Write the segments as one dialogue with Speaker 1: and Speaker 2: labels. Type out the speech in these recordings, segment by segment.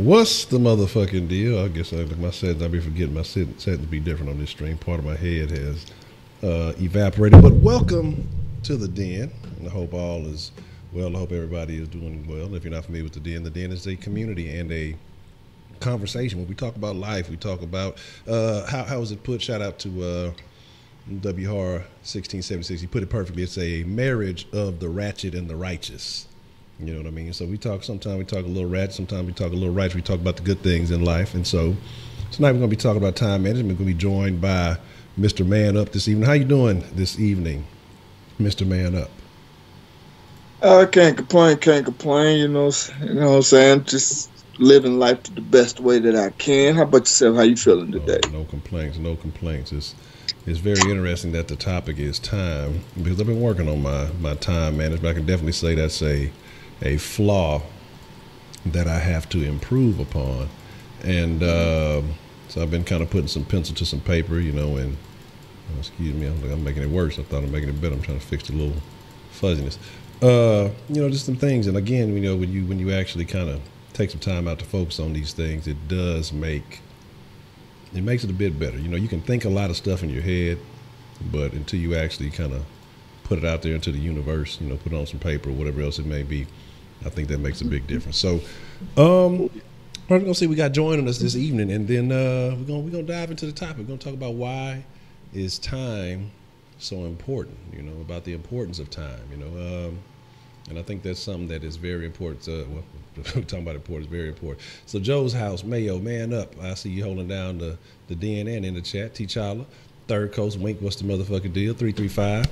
Speaker 1: What's the motherfucking deal? I guess my settings, I be forgetting my settings to be different on this stream. Part of my head has evaporated. But welcome to the Den. And I hope all is well. I hope everybody is doing well. If you're not familiar with the Den is a community and a conversation where we talk about life. We talk about how is it put? Shout out to WR 1676. He put it perfectly. It's a marriage of the ratchet and the righteous. You know what I mean? So sometimes we talk a little ratchet, sometimes we talk a little righteous. We talk about the good things in life. And so tonight we're going to be talking about time management. We're going to be joined by Mr. Man Up this evening. How you doing this evening, Mr. Man Up?
Speaker 2: I can't complain, you know what I'm saying? Just living life the best way that I can. How about yourself? How you feeling today?
Speaker 1: No complaints. It's very interesting that the topic is time, because I've been working on my time management. I can definitely say that's a flaw that I have to improve upon. And so I've been kind of putting some pencil to some paper, you know, and excuse me, I'm making it worse. I thought I'm making it better. I'm trying to fix the little fuzziness. You know, just some things. And again, you know, when you actually kind of take some time out to focus on these things, it makes it a bit better. You know, you can think a lot of stuff in your head, but until you actually kind of put it out there into the universe, you know, put it on some paper or whatever else it may be, I think that makes a big difference. So, we're gonna see we got joining us this evening, and then we're gonna dive into the topic. We're gonna talk about why is time so important. You know, about the importance of time. You know, and I think that's something that is very important. Talking about importance, very important. So Joe's House, Mayo, Man Up. I see you holding down the DNN in the chat. T'Challa, Third Coast, Wink. What's the motherfucking deal? 335.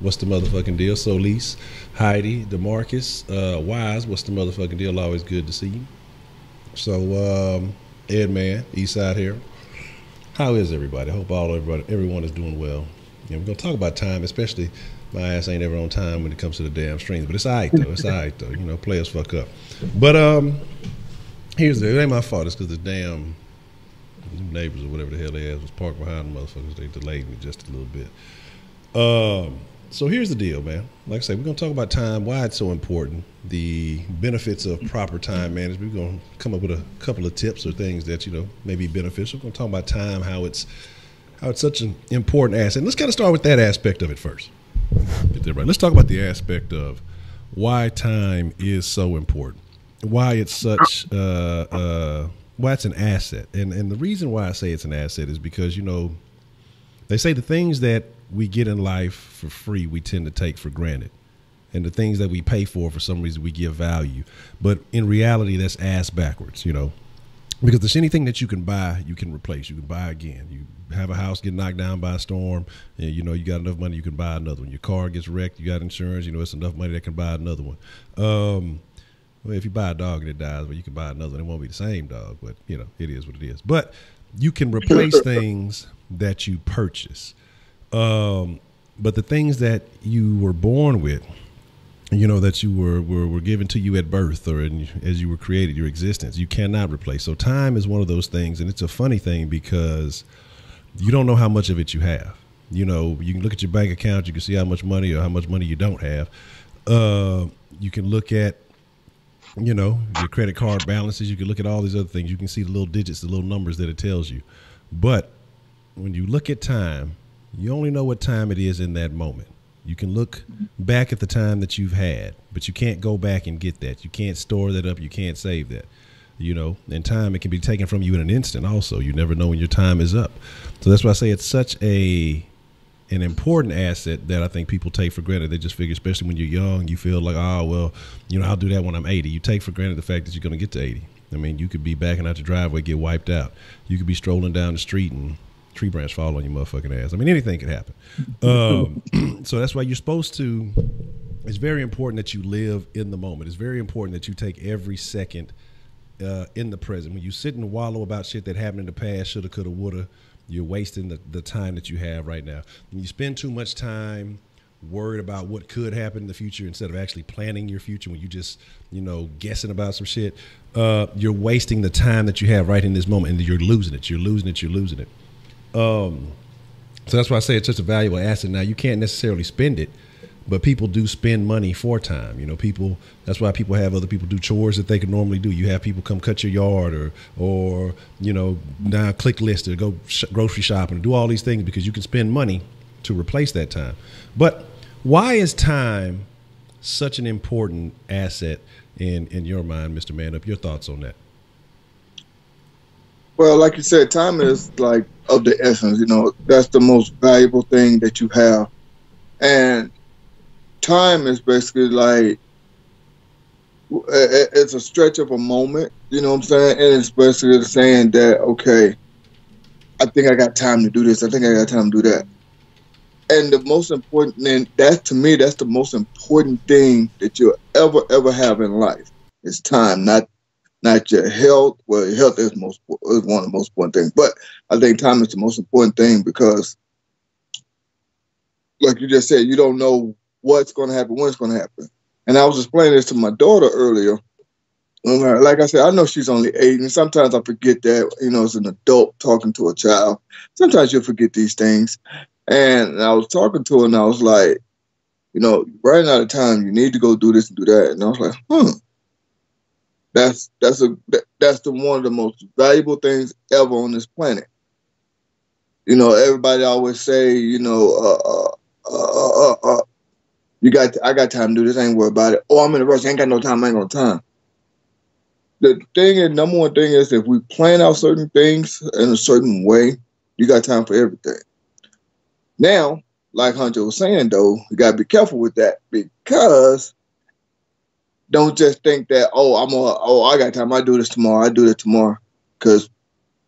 Speaker 1: What's the motherfucking deal? Solis, Heidi, DeMarcus, Wise. What's the motherfucking deal? Always good to see you. So Ed Man, Eastside here. How is everybody? I hope everyone is doing well. Yeah, we're gonna talk about time, especially. My ass ain't ever on time when it comes to the damn streams, but it's all right though. You know, players fuck up. But it ain't my fault. It's because the damn neighbors or whatever the hell they ass was parked behind the motherfuckers. They delayed me just a little bit. So here's the deal, man. Like I say, we're gonna talk about time, why it's so important, the benefits of proper time management. We're gonna come up with a couple of tips or things that, you know, may be beneficial. We're gonna talk about time, how it's such an important asset. And let's kind of start with that aspect of it first. Get that right. Let's talk about the aspect of why time is so important, why it's such, why it's an asset. And the reason why I say it's an asset is because, you know, they say the things that we get in life for free, we tend to take for granted. And the things that we pay for some reason, we give value. But in reality, that's ass backwards, you know, because there's anything that you can buy, you can replace, you can buy again. You have a house get knocked down by a storm, and you know you got enough money, you can buy another one. Your car gets wrecked, you got insurance, you know it's enough money that can buy another one. Well, if you buy a dog and it dies, well, you can buy another one. It won't be the same dog, but you know it is what it is. But you can replace things that you purchase. But the things that you were born with, you know, that you were given to you at birth or as you were created, your existence, you cannot replace. So time is one of those things, and it's a funny thing because you don't know how much of it you have. You know, you can look at your bank account, you can see how much money or how much money you don't have. You can look at, you know, your credit card balances. You can look at all these other things. You can see the little digits, the little numbers that it tells you. But when you look at time, you only know what time it is in that moment. You can look back at the time that you've had, but you can't go back and get that. You can't store that up. You can't save that. You know, in time, it can be taken from you in an instant also. You never know when your time is up. So that's why I say it's such an important asset that I think people take for granted. They just figure, especially when you're young, you feel like, oh, well, you know, I'll do that when I'm 80. You take for granted the fact that you're going to get to 80. I mean, you could be backing out your driveway, get wiped out. You could be strolling down the street and a tree branch fall on your motherfucking ass. I mean, anything could happen. So that's why you're supposed to, it's very important that you live in the moment. It's very important that you take every second in the present. When you sit and wallow about shit that happened in the past, shoulda, coulda, woulda, you're wasting the time that you have right now. When you spend too much time worried about what could happen in the future instead of actually planning your future, when you just, you know, guessing about some shit, you're wasting the time that you have right in this moment, and you're losing it. So that's why I say it's such a valuable asset. Now, you can't necessarily spend it, but people do spend money for time. You know, people, that's why people have other people do chores that they could normally do. You have people come cut your yard or you know, now click list or go grocery shopping, do all these things because you can spend money to replace that time. But why is time such an important asset in your mind, Mr. Man Up? Your thoughts on that?
Speaker 2: Well, like you said, time is like of the essence. You know, that's the most valuable thing that you have, and time is basically like it's a stretch of a moment. You know what I'm saying? And it's basically saying that, okay, I think I got time to do this. I think I got time to do that. And the most important thing, that to me, that's the most important thing that you'll ever have in life is time, not your health. Well, your health is one of the most important things, but I think time is the most important thing because, like you just said, you don't know what's going to happen, when it's going to happen. And I was explaining this to my daughter earlier. Like I said, I know she's only 8, and sometimes I forget that, you know, as an adult talking to a child. Sometimes you'll forget these things. And I was talking to her, and I was like, you know, running out of time, you need to go do this and do that. And I was like, that's the one of the most valuable things ever on this planet. You know, everybody always say, you know, I got time to do this, I ain't worried about it. Oh, I'm in a rush, I ain't got no time, I ain't got no time. The thing is, number one thing is, if we plan out certain things in a certain way, you got time for everything. Now, like Honcho was saying, though, you got to be careful with that because don't just think that, I got time, I do this tomorrow, I do that tomorrow, because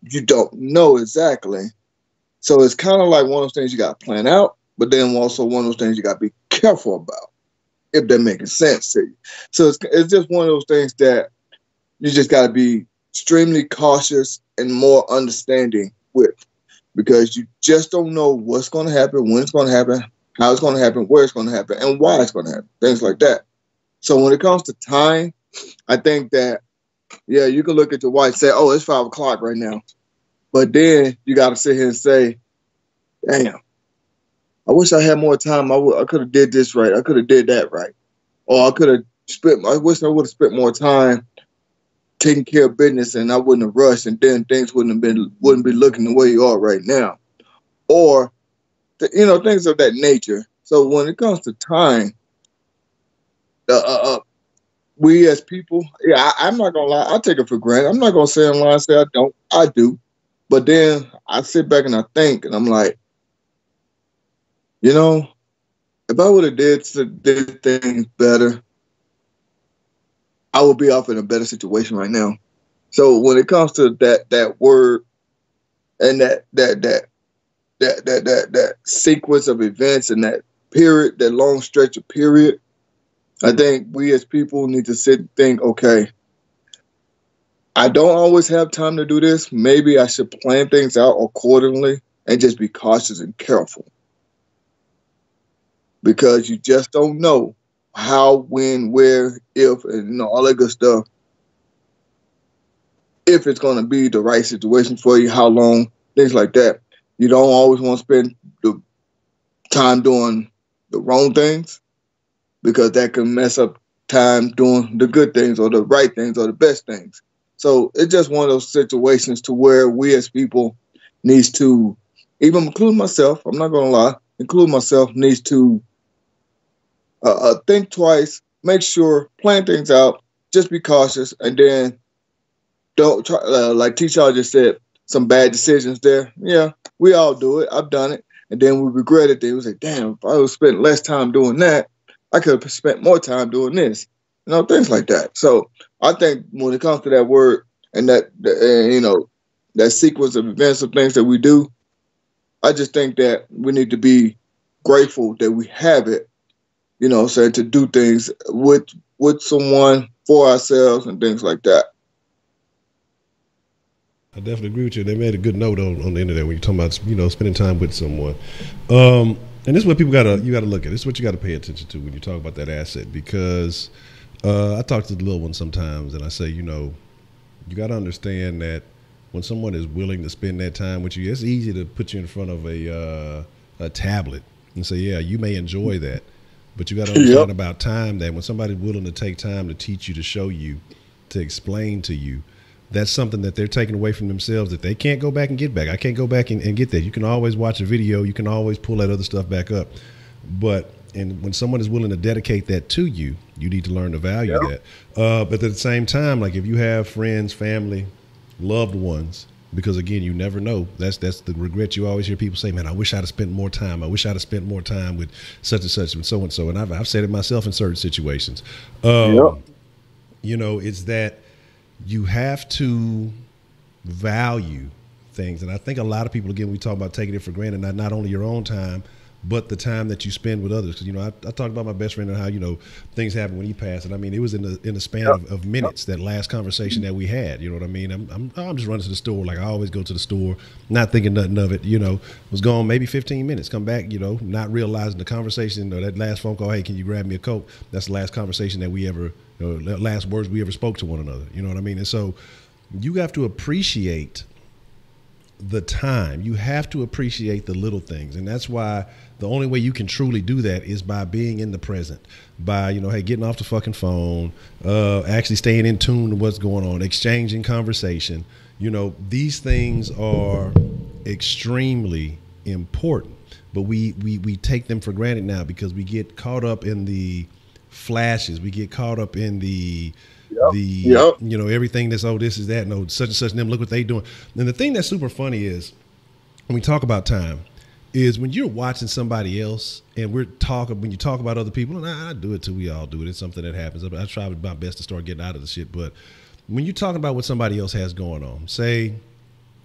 Speaker 2: you don't know exactly. So it's kind of like one of those things you got to plan out, but then also one of those things you got to be careful about, if that making sense to you. So it's just one of those things that you just got to be extremely cautious and more understanding with, because you just don't know what's going to happen, when it's going to happen, how it's going to happen, where it's going to happen, and why it's going to happen, things like that. So when it comes to time, I think that, yeah, you can look at your watch and say, oh, it's 5 o'clock right now. But then you got to sit here and say, damn, I wish I had more time. I could have did this right. I could have did that right. Or I wish I would have spent more time taking care of business and I wouldn't have rushed, and then things wouldn't be looking the way you are right now. Or, things of that nature. So when it comes to time, we as people, yeah, I'm not going to lie, I take it for granted. I'm not going to say in line and say I don't. I do. But then I sit back and I think, and I'm like, if I would have did things better, I would be off in a better situation right now. So when it comes to that word and that sequence of events and that period, that long stretch of period, I think we as people need to sit and think, okay, I don't always have time to do this. Maybe I should plan things out accordingly and just be cautious and careful. Because you just don't know how, when, where, if, and all that good stuff. If it's going to be the right situation for you, how long, things like that. You don't always want to spend the time doing the wrong things, because that can mess up time doing the good things or the right things or the best things. So it's just one of those situations to where we as people needs to, even include myself, I'm not going to lie, include myself, needs to think twice, make sure, plan things out, just be cautious, and then don't try, like T-Shaw just said, some bad decisions there. Yeah, we all do it. I've done it. And then we regret it. Then we say, damn, if I would have spent less time doing that, I could have spent more time doing this. Things like that. So I think when it comes to that word and that sequence of events of things that we do, I just think that we need to be grateful that we have it, to do things with someone, for ourselves, and things like that.
Speaker 1: I definitely agree with you. They made a good note on the internet when you're talking about, spending time with someone. And this is what you gotta look at. This is what you gotta pay attention to when you talk about that asset, because I talk to the little ones sometimes and I say, you gotta understand that when someone is willing to spend that time with you, it's easy to put you in front of a tablet and say, yeah, you may enjoy that, But you got to understand about time, that when somebody's willing to take time to teach you, to show you, to explain to you, that's something that they're taking away from themselves that they can't go back and get back. I can't go back and get that. You can always watch a video. You can always pull that other stuff back up. But and when someone is willing to dedicate that to you, you need to learn to value that. But at the same time, like if you have friends, family, loved ones, because again, you never know. That's the regret. You always hear people say, "Man, I wish I'd have spent more time. I wish I'd have spent more time with such and such and so and so." And I've said it myself in certain situations. You know, it's that you have to value things, and I think a lot of people, again, we talk about taking it for granted, not only your own time, but the time that you spend with others. Because, you know, I talked about my best friend and how, you know, things happened when he passed. And I mean, it was in the span of minutes, that last conversation that we had. You know what I mean? I'm just running to the store like I always go to the store, not thinking nothing of it. You know, was gone maybe 15 minutes, come back, you know, not realizing the conversation or that last phone call. Hey, can you grab me a Coke? That's the last conversation that we ever, the last words we ever spoke to one another. You know what I mean? And so you have to appreciate the time. You have to appreciate the little things. And that's why the only way you can truly do that is by being in the present, by, you know, hey, getting off the fucking phone, actually staying in tune to what's going on, exchanging conversation. You know, these things are extremely important, but we take them for granted now because we get caught up in the flashes. We get caught up in the you know, everything that's, oh, this is that, no, such and such, and them, look what they doing. And the thing that's super funny is when we talk about time is when you're watching somebody else and when you talk about other people, and I do it too, we all do it. It's something that happens. I try my best to start getting out of the shit. But when you're talking about what somebody else has going on, say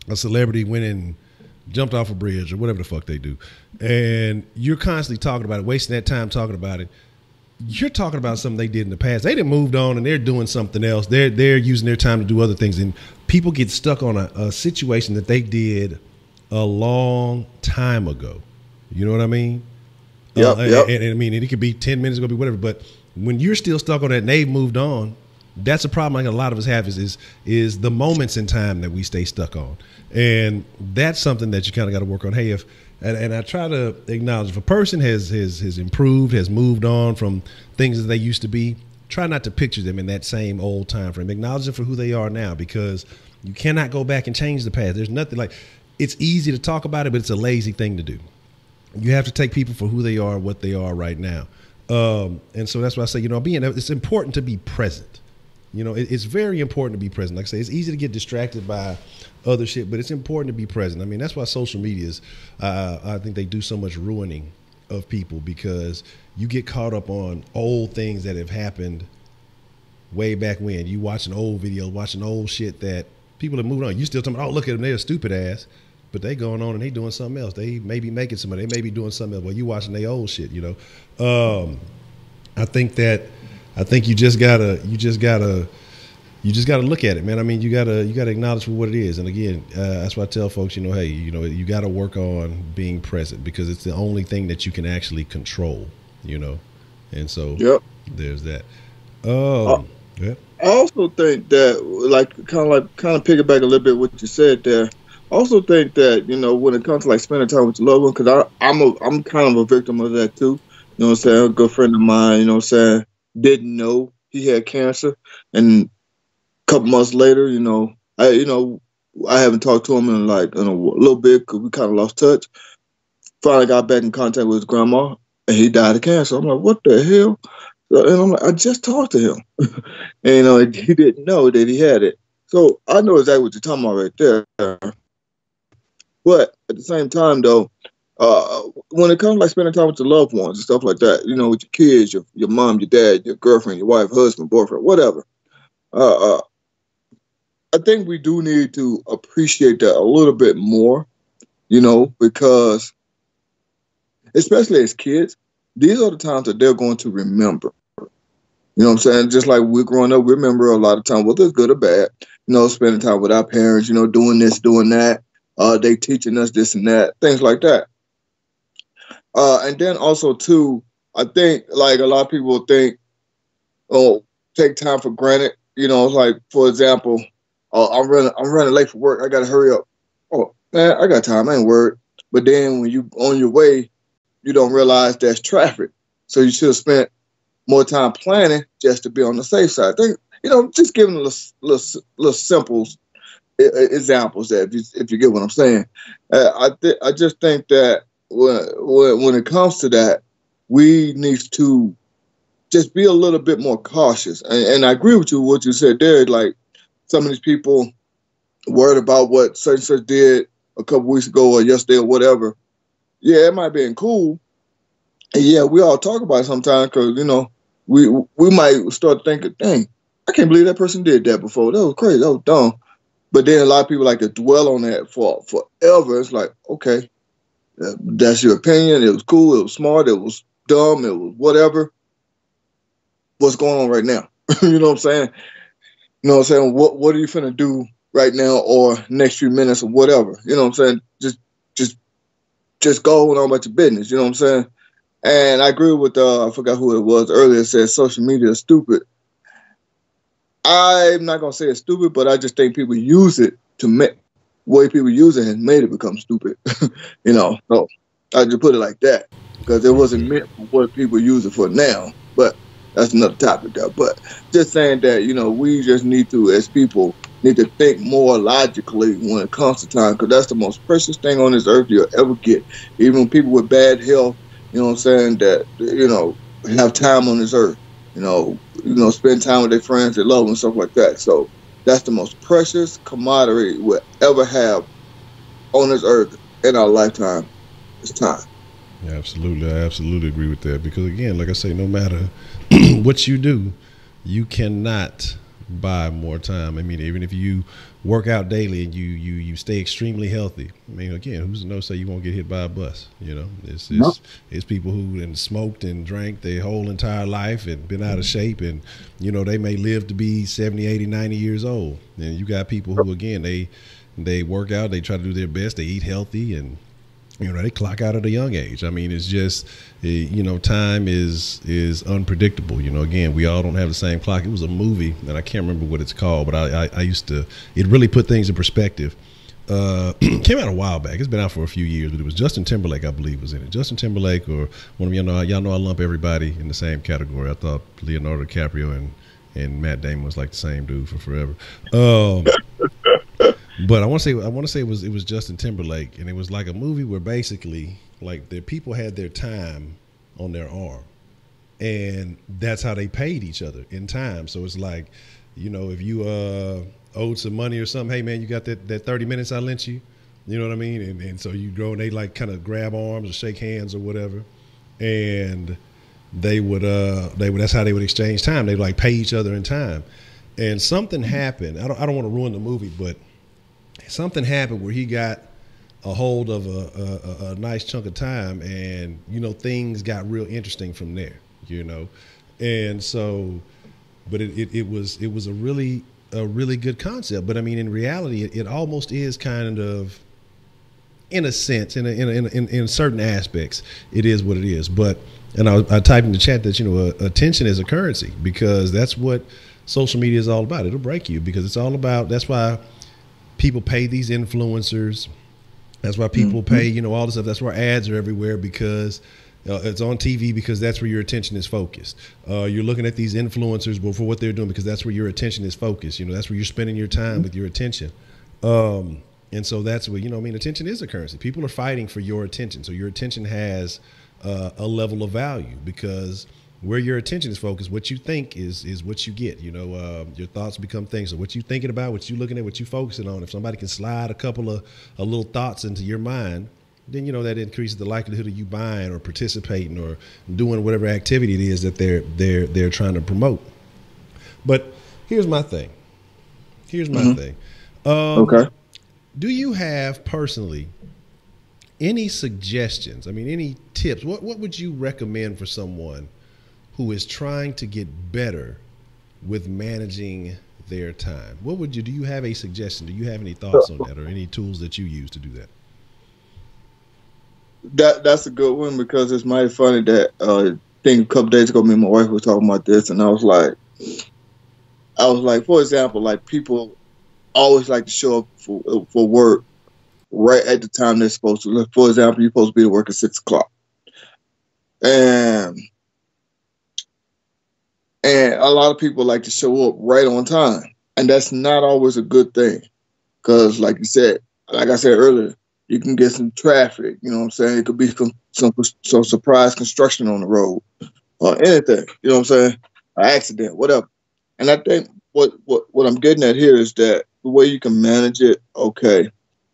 Speaker 1: a celebrity went and jumped off a bridge or whatever the fuck they do, and you're constantly talking about it, wasting that time talking about it, you're talking about something they did in the past. They done moved on and they're doing something else. They're using their time to do other things. And people get stuck on a situation that they did a long time ago. You know what I mean? And I mean, it could be 10 minutes, it could be whatever. But when you're still stuck on that and they've moved on, that's a problem like a lot of us have is the moments in time that we stay stuck on. And that's something that you kind of got to work on. Hey, and I try to acknowledge if a person has improved, has moved on from things that they used to be, try not to picture them in that same old time frame. Acknowledge them for who they are now, because you cannot go back and change the past. There's nothing like, it's easy to talk about it, but it's a lazy thing to do. You have to take people for who they are, what they are right now. And so that's why I say, you know, it's important to be present. You know, it's very important to be present. Like I say, it's easy to get distracted by other shit, but it's important to be present. I mean, that's why social media is, I think they do so much ruining of people, because you get caught up on old things that have happened way back when. You watching old videos, watching old shit that people have moved on. You still talking about, oh, look at them, they're a stupid ass, but they going on and they doing something else. They may be making some money. They may be doing something else. Well, you watching their old shit, you know. I think you just gotta look at it, man. I mean, you gotta acknowledge for what it is. And again, that's why I tell folks, you know, hey, you know, you gotta work on being present, because it's the only thing that you can actually control, you know. And so there's that. Yeah.
Speaker 2: I also think that, like, kind of piggyback a little bit what you said there. I also think that, you know, when it comes to like spending time with your loved one, because I'm kind of a victim of that too. You know what I'm saying? A good friend of mine, you know what I'm saying, didn't know he had cancer, and a couple months later, I haven't talked to him in a little bit because we kind of lost touch. Finally got back in contact with his grandma, and he died of cancer. I'm like, what the hell? And I'm like, I just talked to him. And, you know, he didn't know that he had it. So I know exactly what you're talking about right there. But at the same time, though, when it comes to like spending time with your loved ones and stuff like that, you know, with your kids, your mom, your dad, your girlfriend, your wife, husband, boyfriend, whatever, I think we do need to appreciate that a little bit more, you know, because especially as kids, these are the times that they're going to remember. You know what I'm saying? Just like we're growing up, we remember a lot of time, whether it's good or bad, you know, spending time with our parents, you know, doing this, doing that. They teaching us this and that, things like that. And then also, too, I think, like, a lot of people think, oh, take time for granted. You know, like, for example, I'm running late for work. I got to hurry up. Oh, man, I got time. I ain't worried. But then when you on your way, you don't realize there's traffic. So you should have spent more time planning just to be on the safe side. I think, just giving little simple examples there, if you get what I'm saying. I just think that when it comes to that, we need to just be a little bit more cautious. And I agree with you what you said there. Like some of these people worried about what such did a couple weeks ago or yesterday or whatever. Yeah, it might have been cool. And yeah, we all talk about it sometimes because, we might start thinking, dang, I can't believe that person did that before. That was crazy. That was dumb. But then a lot of people like to dwell on that for forever. It's like, okay, that's your opinion. It was cool. It was smart. It was dumb. It was whatever. What's going on right now? You know what I'm saying? You know what I'm saying? What are you finna do right now or next few minutes or whatever? You know what I'm saying? Just go on about your business. You know what I'm saying? And I agree with I forgot who it was earlier, said social media is stupid. I'm not gonna say it's stupid, but I just think people use it to make way people use it has made it become stupid. So I just put it like that because it wasn't meant for what people use it for now. But that's another topic there. But just saying that we just need to, as people, need to think more logically when it comes to time because that's the most precious thing on this earth you'll ever get. Even people with bad health, you know what I'm saying, that have time on this earth. Spend time with their friends, their loved ones, stuff like that. So that's the most precious commodity we'll ever have on this earth in our lifetime. It's time.
Speaker 1: Yeah, absolutely. I absolutely agree with that because, again, like I say, no matter what you do, you cannot buy more time. I mean, even if you work out daily and you stay extremely healthy, I mean, again, who's to know say you won't get hit by a bus? It's people who smoked and drank their whole entire life and been out of shape, and they may live to be 70, 80, 90 years old. And you got people who, again, they work out, they try to do their best, they eat healthy, and they clock out at a young age. I mean, it's just, time is unpredictable. Again, we all don't have the same clock. It was a movie, and I can't remember what it's called, but I used to, it really put things in perspective. Came out a while back. It's been out for a few years, but it was Justin Timberlake, I believe, was in it. Justin Timberlake, or one of y'all know I lump everybody in the same category. I thought Leonardo DiCaprio and Matt Damon was like the same dude for forever. But I want to say it was Justin Timberlake, and it was like a movie where basically like the people had their time on their arm, and that's how they paid each other in time. So it's like, if you owed some money or something, hey man, you got that 30 minutes I lent you, you know what I mean? And so you go and they like kind of grab arms or shake hands or whatever, and they would that's how they would exchange time. They'd like pay each other in time, and something happened. I don't want to ruin the movie, but something happened where he got a hold of a nice chunk of time, and things got real interesting from there. And so, but it was a really good concept. But I mean, in reality, it almost is kind of, in a sense, in certain aspects, it is what it is. But I typed in the chat that attention is a currency, because that's what social media is all about. It'll break you because it's all about. That's why people pay these influencers. That's why people pay, all this stuff. That's why ads are everywhere, because it's on TV, because that's where your attention is focused. You're looking at these influencers for what they're doing, because that's where your attention is focused. That's where you're spending your time with your attention. And so that's what, attention is a currency. People are fighting for your attention. So your attention has a level of value, because where your attention is focused, what you think is what you get. Your thoughts become things. So what you thinking about, what you looking at, what you focusing on. If somebody can slide a couple of little thoughts into your mind, then that increases the likelihood of you buying or participating or doing whatever activity it is that they're trying to promote. But here's my thing.
Speaker 2: Okay.
Speaker 1: Do you have personally any suggestions? I mean, any tips? What would you recommend for someone who is trying to get better with managing their time? Do you have a suggestion? Do you have any thoughts on that, or any tools that you use to do that?
Speaker 2: That's a good one, because it's mighty funny that I think a couple days ago, me and my wife were talking about this, and I was like, for example, like people always like to show up for work right at the time they're supposed to. For example, you're supposed to be at work at 6 o'clock, and And a lot of people like to show up right on time. And that's not always a good thing. Because, like I said earlier, you can get some traffic. You know what I'm saying? It could be some surprise construction on the road or anything. You know what I'm saying? An accident, whatever. And I think what I'm getting at here is that the way you can manage it, okay.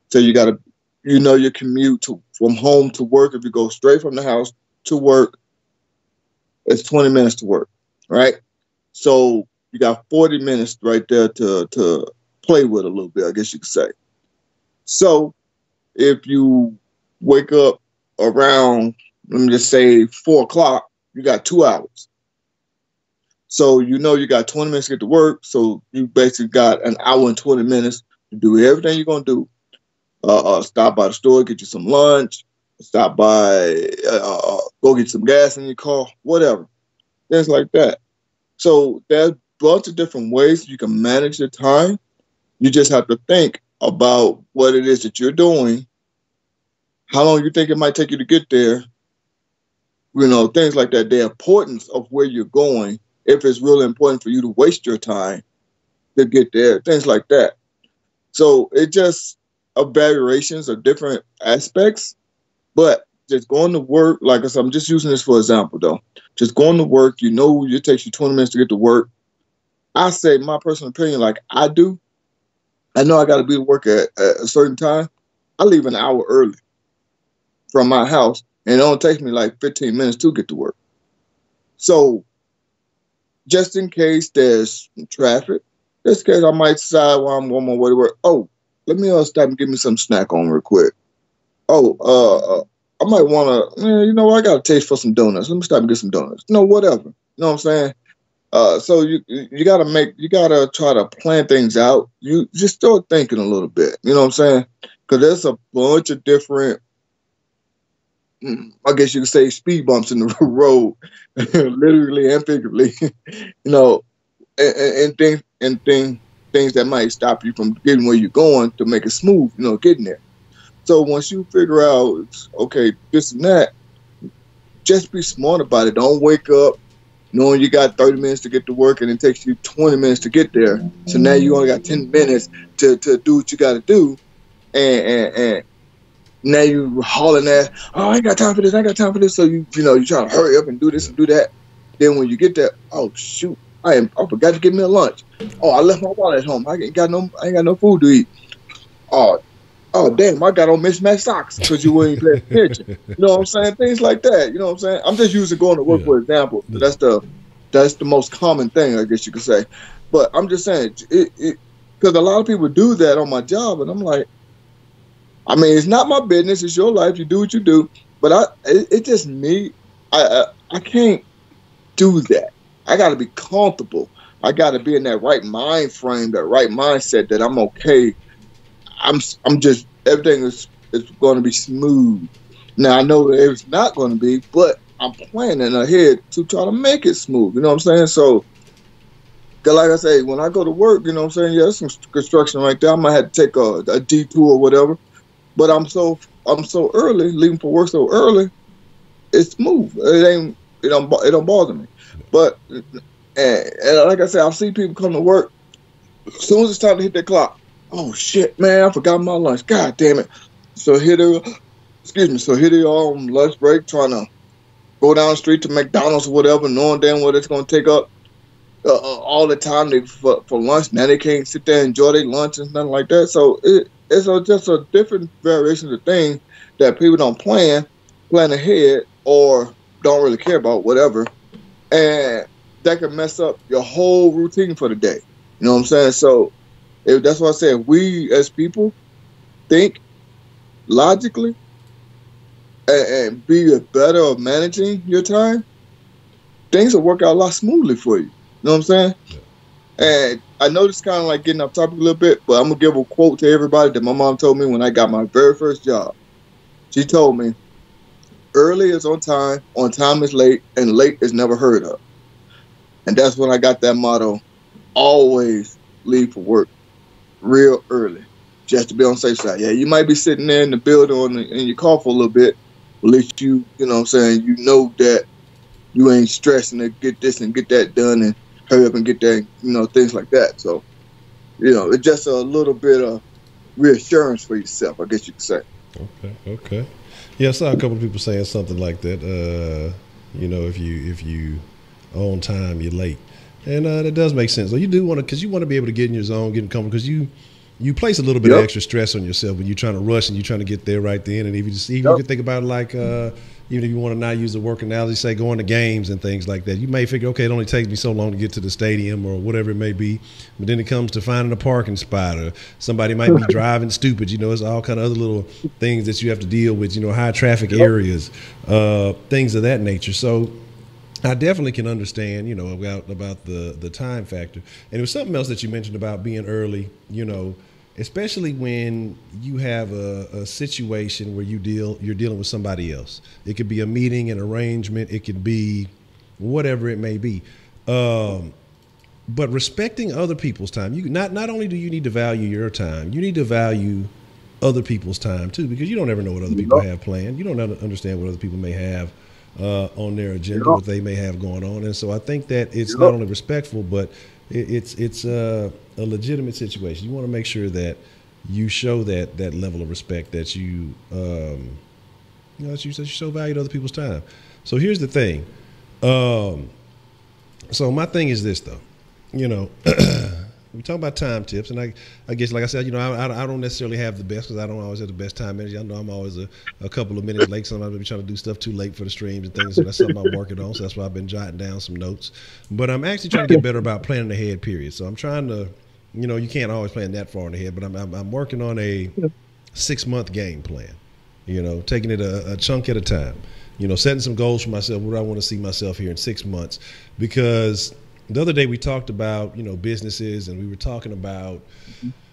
Speaker 2: So you got to, your commute from home to work. If you go straight from the house to work, it's 20 minutes to work, right? So you got 40 minutes right there to play with a little bit, I guess you could say. So if you wake up around, let me just say 4 o'clock, you got 2 hours. So you got 20 minutes to get to work. So you basically got an hour and 20 minutes to do everything you're going to do. Stop by the store, get you some lunch, stop by, go get some gas in your car, whatever. Things like that. So there's a bunch of different ways you can manage your time. You just have to think about what it is that you're doing, how long you think it might take you to get there, things like that, the importance of where you're going, if it's really important for you to waste your time to get there, things like that. So it just variations of different aspects, but just going to work, like I said, I'm just using this for example, though. Just going to work, it takes you 20 minutes to get to work. I say my personal opinion, like I do. I know I got to be to work at a certain time. I leave an hour early from my house, and it only takes me like 15 minutes to get to work. So just in case there's traffic, just in case I might decide while I'm on my way to work, oh, let me stop and give me some snack on real quick. Oh, I might want to, I got a taste for some donuts. Let me stop and get some donuts. Whatever. You know what I'm saying? So you gotta try to plan things out. You just start thinking a little bit. You know what I'm saying? Because there's a bunch of different, I guess you could say, speed bumps in the road, literally and figuratively. And things that might stop you from getting where you're going to make it smooth. Getting there. So once you figure out, okay, this and that, just be smart about it. Don't wake up knowing you got 30 minutes to get to work and it takes you 20 minutes to get there. So now you only got 10 minutes to do what you got to do. And now you hauling that, oh, I ain't got time for this, I ain't got time for this. So you trying to hurry up and do this and do that. Then when you get there, oh, shoot, I forgot to get me a lunch. Oh, I left my wallet at home. I ain't got no food to eat. Oh, damn, I got on mismatched socks because you weren't paying attention. You know what I'm saying? Things like that. You know what I'm saying? I'm just using going to work for example. That's the most common thing, I guess you could say. But I'm just saying, because a lot of people do that on my job, and I'm like, I mean, it's not my business. It's your life. You do what you do. But it's just me. I can't do that. I got to be comfortable. I got to be in that right mind frame, that right mindset that I'm okay. I'm just, everything is going to be smooth. Now I know that it's not going to be, but I'm planning ahead to try to make it smooth. You know what I'm saying? So, cause like I say, when I go to work, you know what I'm saying? Yeah, there's some construction right there. I might have to take a detour or whatever. But I'm so early, leaving for work so early, it's smooth. It don't bother me. But and like I said, I'll see people come to work. As soon as it's time to hit that clock, oh shit, man, I forgot my lunch. God damn it. So here they are on lunch break trying to go down the street to McDonald's or whatever, knowing damn what it's going to take up all the time for lunch. Now they can't sit there and enjoy their lunch and nothing like that. So it's just a different variation of thing that people don't plan ahead or don't really care about, whatever. And that can mess up your whole routine for the day. You know what I'm saying? So that's why I said we as people think logically and be better of managing your time, things will work out a lot smoothly for you. You know what I'm saying? Yeah. And I know this is kind of like getting off topic a little bit, but I'm going to give a quote to everybody that my mom told me when I got my very first job. She told me, early is on time is late, and late is never heard of. And that's when I got that motto, always leave for work real early, just to be on the safe side. Yeah, you might be sitting there in the building in your car for a little bit, but at least you know what I'm saying, you know that you ain't stressing to get this and get that done and hurry up and get that, things like that. So, it's just a little bit of reassurance for yourself, I guess you could say.
Speaker 1: Okay. Yeah, I saw a couple of people saying something like that. If you on time, you're late, and that does make sense. So you do want to, because you want to be able to get in your zone, get in comfort, because you place a little bit of extra stress on yourself when you're trying to rush and you're trying to get there right then. And if you can think about it like, even if you want to not use the work analogy, say going to games and things like that, you may figure, okay, it only takes me so long to get to the stadium or whatever it may be. But then it comes to finding a parking spot, or somebody might be driving stupid. It's all kind of other little things that you have to deal with, high traffic areas, things of that nature. So I definitely can understand, about the time factor. And there was something else that you mentioned about being early, especially when you have a situation where you're dealing with somebody else. It could be a meeting, an arrangement. It could be whatever it may be. But respecting other people's time. Not only do you need to value your time, you need to value other people's time too, because you don't ever know what other people have planned. You don't understand what other people may have on their agenda, what they may have going on. And so I think that it's not only respectful, but it's a legitimate situation. You want to make sure that you show that level of respect, that you that you so value other people's time. So here's the thing. So my thing is this though, we talk about time tips, and I guess, like I said, I don't necessarily have the best, because I don't always have the best time management. I know I'm always a couple of minutes late. Sometimes I'll be trying to do stuff too late for the streams and things, so that's something I'm working on. So that's why I've been jotting down some notes. But I'm actually trying to get better about planning ahead, period. So I'm trying to, you can't always plan that far in ahead, but I'm working on a 6-month game plan, taking it a chunk at a time, setting some goals for myself, where I want to see myself here in 6 months, because the other day we talked about, businesses, and we were talking about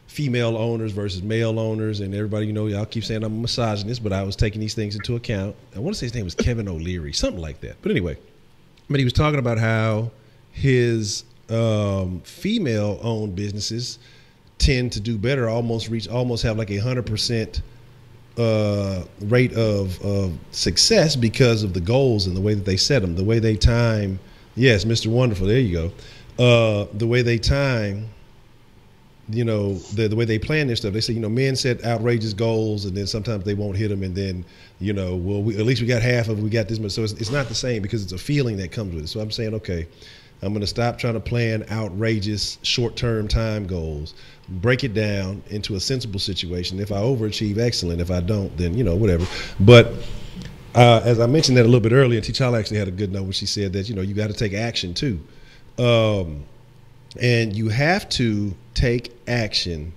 Speaker 1: female owners versus male owners, and everybody, y'all keep saying I'm a misogynist, but I was taking these things into account. I want to say his name was Kevin O'Leary, something like that. But anyway, he was talking about how his female-owned businesses tend to do better, almost have like 100% rate of success, because of the goals and the way that they set them, the way they time. Yes, Mr. Wonderful. There you go. The way they time, the way they plan their stuff. They say, men set outrageous goals, and then sometimes they won't hit them, and then, at least we got half of it. We got this much. So it's not the same, because it's a feeling that comes with it. So I'm saying, okay, I'm going to stop trying to plan outrageous short-term time goals, break it down into a sensible situation. If I overachieve, excellent. If I don't, then, whatever. But as I mentioned that a little bit earlier, and T'Challa actually had a good note when she said that, you got to take action too. And you have to take action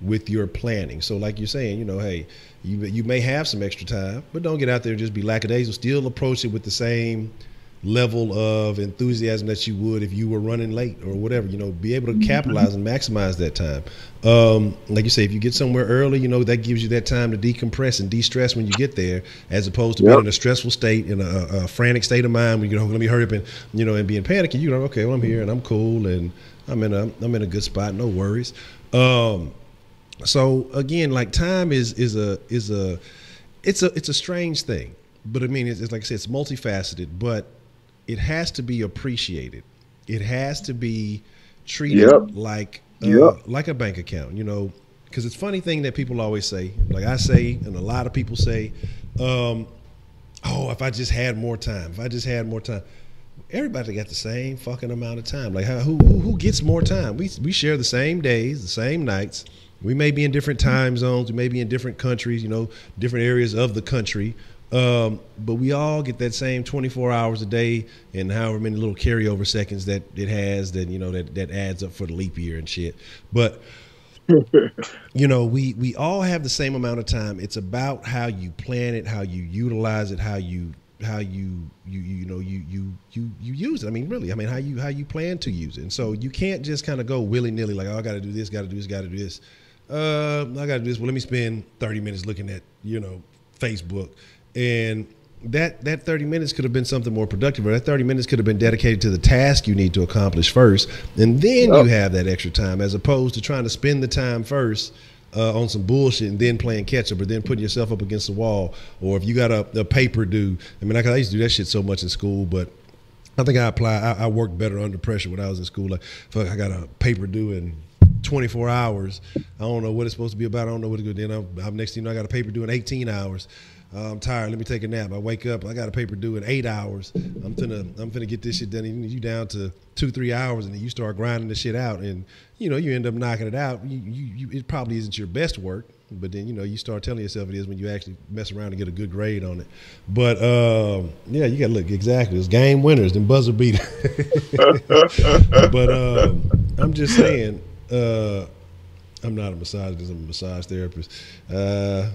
Speaker 1: with your planning. So like you're saying, hey, you may have some extra time, but don't get out there and just be lackadaisical. Still approach it with the same level of enthusiasm that you would if you were running late or whatever. Be able to capitalize and maximize that time. Like you say, if you get somewhere early, that gives you that time to decompress and de-stress when you get there, as opposed to being in a stressful state, in a frantic state of mind when let me hurry up and and being panicky. Okay, well, I'm here and I'm cool and I'm in a good spot, no worries. So again, like, time is a strange thing, but I mean, it's like I said, it's multifaceted, but it has to be appreciated. It has to be treated like a bank account, because it's a funny thing that people always say, like I say, and a lot of people say, if I just had more time, Everybody got the same fucking amount of time. Like, who gets more time? We share the same days, the same nights. We may be in different time zones. We may be in different countries, different areas of the country. But we all get that same 24 hours a day, and however many little carryover seconds that it has, that that adds up for the leap year and shit. But we all have the same amount of time. It's about how you plan it, how you utilize it, how you use it. I mean, really, how you plan to use it. And so you can't just kind of go willy nilly, like, I got to do this, got to do this, got to do this. I got to do this. Well, let me spend 30 minutes looking at Facebook. And that 30 minutes could have been something more productive, or that 30 minutes could have been dedicated to the task you need to accomplish first. And then you have that extra time, as opposed to trying to spend the time first on some bullshit and then playing catch up, or then putting yourself up against the wall. Or if you got a paper due, I used to do that shit so much in school, but I think I worked better under pressure when I was in school. Like, fuck, I got a paper due in 24 hours. I don't know what it's supposed to be about. I don't know what to do. Then I'm next thing you know, I got a paper due in 18 hours. I'm tired. Let me take a nap. I wake up. I got a paper due in 8 hours. I'm finna get this shit done. You down to 2-3 hours, and then you start grinding the shit out, and you end up knocking it out. It probably isn't your best work, but then you start telling yourself it is when you actually mess around and get a good grade on it. But yeah, you got to look exactly. It's game winners, then buzzer beaters. But I'm just saying. I'm not a misogynist. I'm a massage therapist. I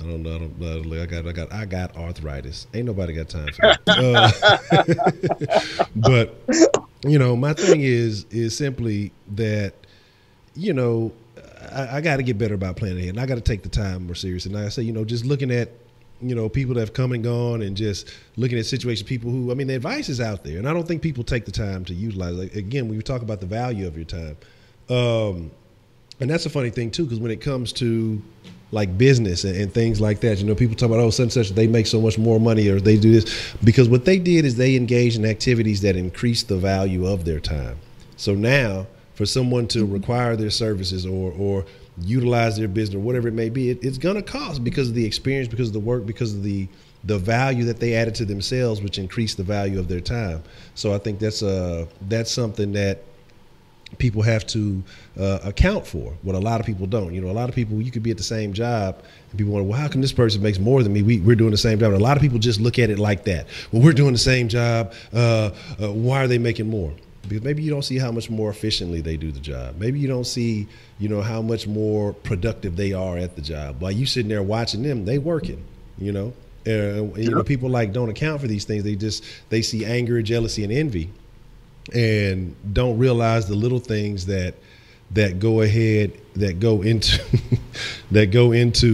Speaker 1: don't know. I got arthritis. Ain't nobody got time for that. But my thing is simply that I got to get better about planning ahead, and I got to take the time more serious. And like I say, just looking at people that have come and gone, and just looking at situations, people who the advice is out there, and I don't think people take the time to utilize it. Like, again, when you talk about the value of your time. And that's a funny thing too, because when it comes to like business and things like that, people talk about, such and such, they make so much more money, or they do this, because what they did is they engaged in activities that increase the value of their time. So now for someone to require their services or utilize their business or whatever it may be, it's going to cost because of the experience, because of the work, because of the value that they added to themselves, which increased the value of their time. So I think that's something that people have to account for, what a lot of people don't. A lot of people, you could be at the same job and people wonder, well, how come this person makes more than me? We're doing the same job. And a lot of people just look at it like that. Well, we're doing the same job. Why are they making more? Because maybe you don't see how much more efficiently they do the job. Maybe you don't see, how much more productive they are at the job. While you sitting there watching them, they working, people don't account for these things. They see anger, jealousy, and envy, and don't realize the little things that go into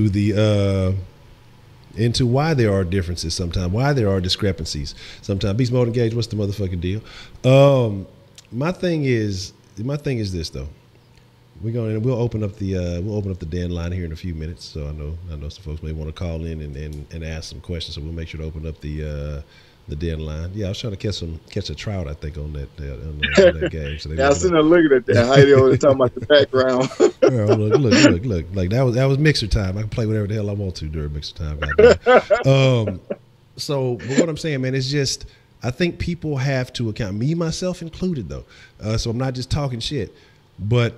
Speaker 1: the into why there are differences sometimes, why there are discrepancies sometimes. Beast Mode Engage, what's the motherfucking deal? My thing is this though. We'll open up the Denline here in a few minutes. So I know some folks may want to call in and ask some questions. So we'll make sure to open up the Denline. Yeah, I was trying to catch a trout, I think, on that game. So
Speaker 2: I was sitting there looking at that. Heidi always talking about the background.
Speaker 1: Look. Like that was mixer time. I can play whatever the hell I want to during mixer time. So, but what I'm saying, man, is just I think people have to account, me myself included, though. So I'm not just talking shit, but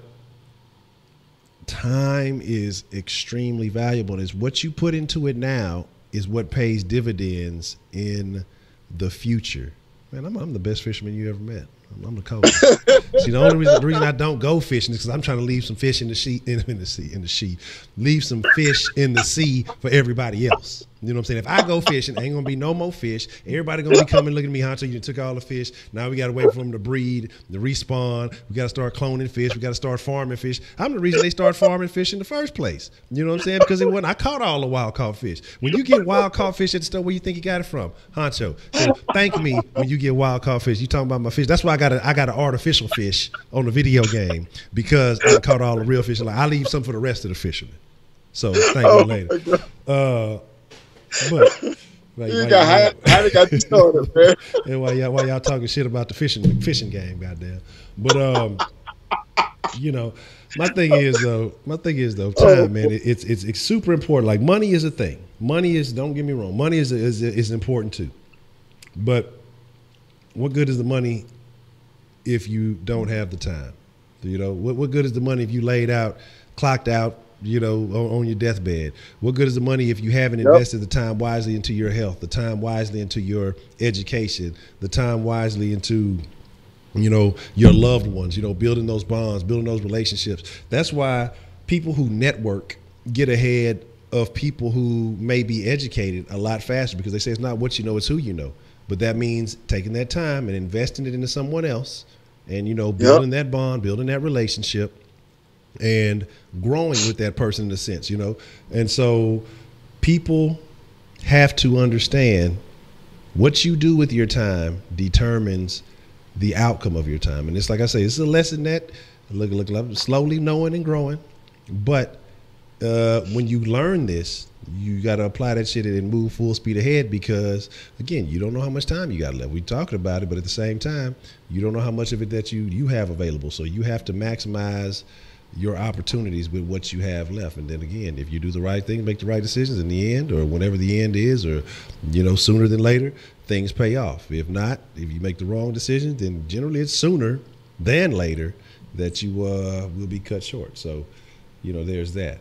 Speaker 1: time is extremely valuable. And it's what you put into it now is what pays dividends in the future. Man, I'm the best fisherman you ever met. I'm the coach. See, the reason I don't go fishing is because I'm trying to leave some fish in the sea, leave some fish in the sea for everybody else. You know what I'm saying? If I go fishing, ain't gonna be no more fish. Everybody gonna be coming looking at me, Honcho, you took all the fish. Now we gotta wait for them to breed, to respawn. We gotta start cloning fish. We gotta start farming fish. I'm the reason they start farming fish in the first place. You know what I'm saying? Because I caught all the wild caught fish. When you get wild caught fish at the store, where you think you got it from? Honcho. So thank me when you get wild caught fish. You talking about my fish. That's why I got an artificial fish on the video game, because I caught all the real fish. Like, I leave some for the rest of the fishermen. So thank you later. But like,
Speaker 2: you got you started, man.
Speaker 1: And why y'all talking shit about the fishing game, goddamn. But my thing is though, time, man. It's super important. Like, money is a thing. Money is, don't get me wrong, money is important too. But what good is the money if you don't have the time? What good is the money if you laid out, clocked out, on your deathbed? What good is the money if you haven't invested the time wisely into your health, the time wisely into your education, the time wisely into, your loved ones, building those bonds, building those relationships? That's why people who network get ahead of people who may be educated a lot faster, because they say it's not what you know, it's who you know. But that means taking that time and investing it into someone else and, building that bond, building that relationship, and growing with that person in a sense, And so people have to understand what you do with your time determines the outcome of your time. And it's like I say, it's a lesson that look slowly knowing and growing. But when you learn this, you got to apply that shit and move full speed ahead because, again, you don't know how much time you got left. We're talking about it, but at the same time, you don't know how much of it that you have available. So you have to maximize your opportunities with what you have left. And then again, if you do the right thing, make the right decisions in the end or whenever the end is or, sooner than later, things pay off. If not, if you make the wrong decision, then generally it's sooner than later that you will be cut short. So, there's that.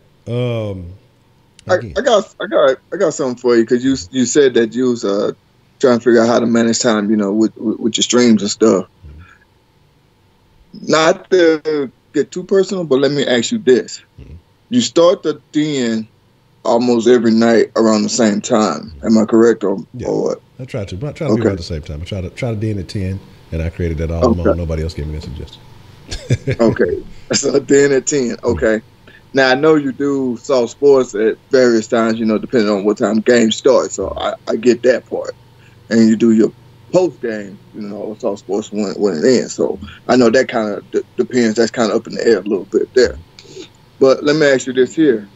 Speaker 2: I got something for you because you said that you was trying to figure out how to manage time, with your streams and stuff. Not to get too personal, but let me ask you this: you start the den almost every night around the same time. Am I correct or what?
Speaker 1: I try to. I try to be around the same time. I try to den at 10, and I created that all alone. Nobody else gave me that suggestion.
Speaker 2: Okay, so den at 10. Okay. Now, I know you do Soft Sports at various times, depending on what time games start. So I get that part. And you do your post game, Soft Sports when it ends. So I know that kind of depends. That's kind of up in the air a little bit there. But let me ask you this here.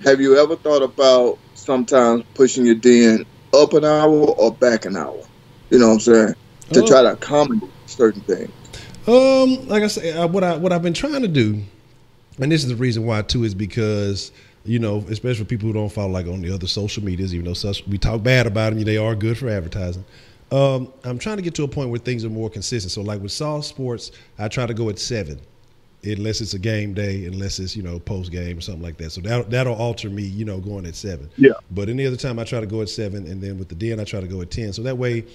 Speaker 2: Have you ever thought about sometimes pushing your den up an hour or back an hour? You know what I'm saying? To try to accommodate certain things.
Speaker 1: Like I say, what I've been trying to do, and this is the reason why too, is because especially for people who don't follow like on the other social medias, even though we talk bad about them, they are good for advertising. I'm trying to get to a point where things are more consistent. So like with Soft Sports, I try to go at 7, unless it's a game day, unless it's post game or something like that. So that'll alter me, going at 7.
Speaker 2: Yeah.
Speaker 1: But any other time I try to go at 7, and then with the den I try to go at 10. So that way,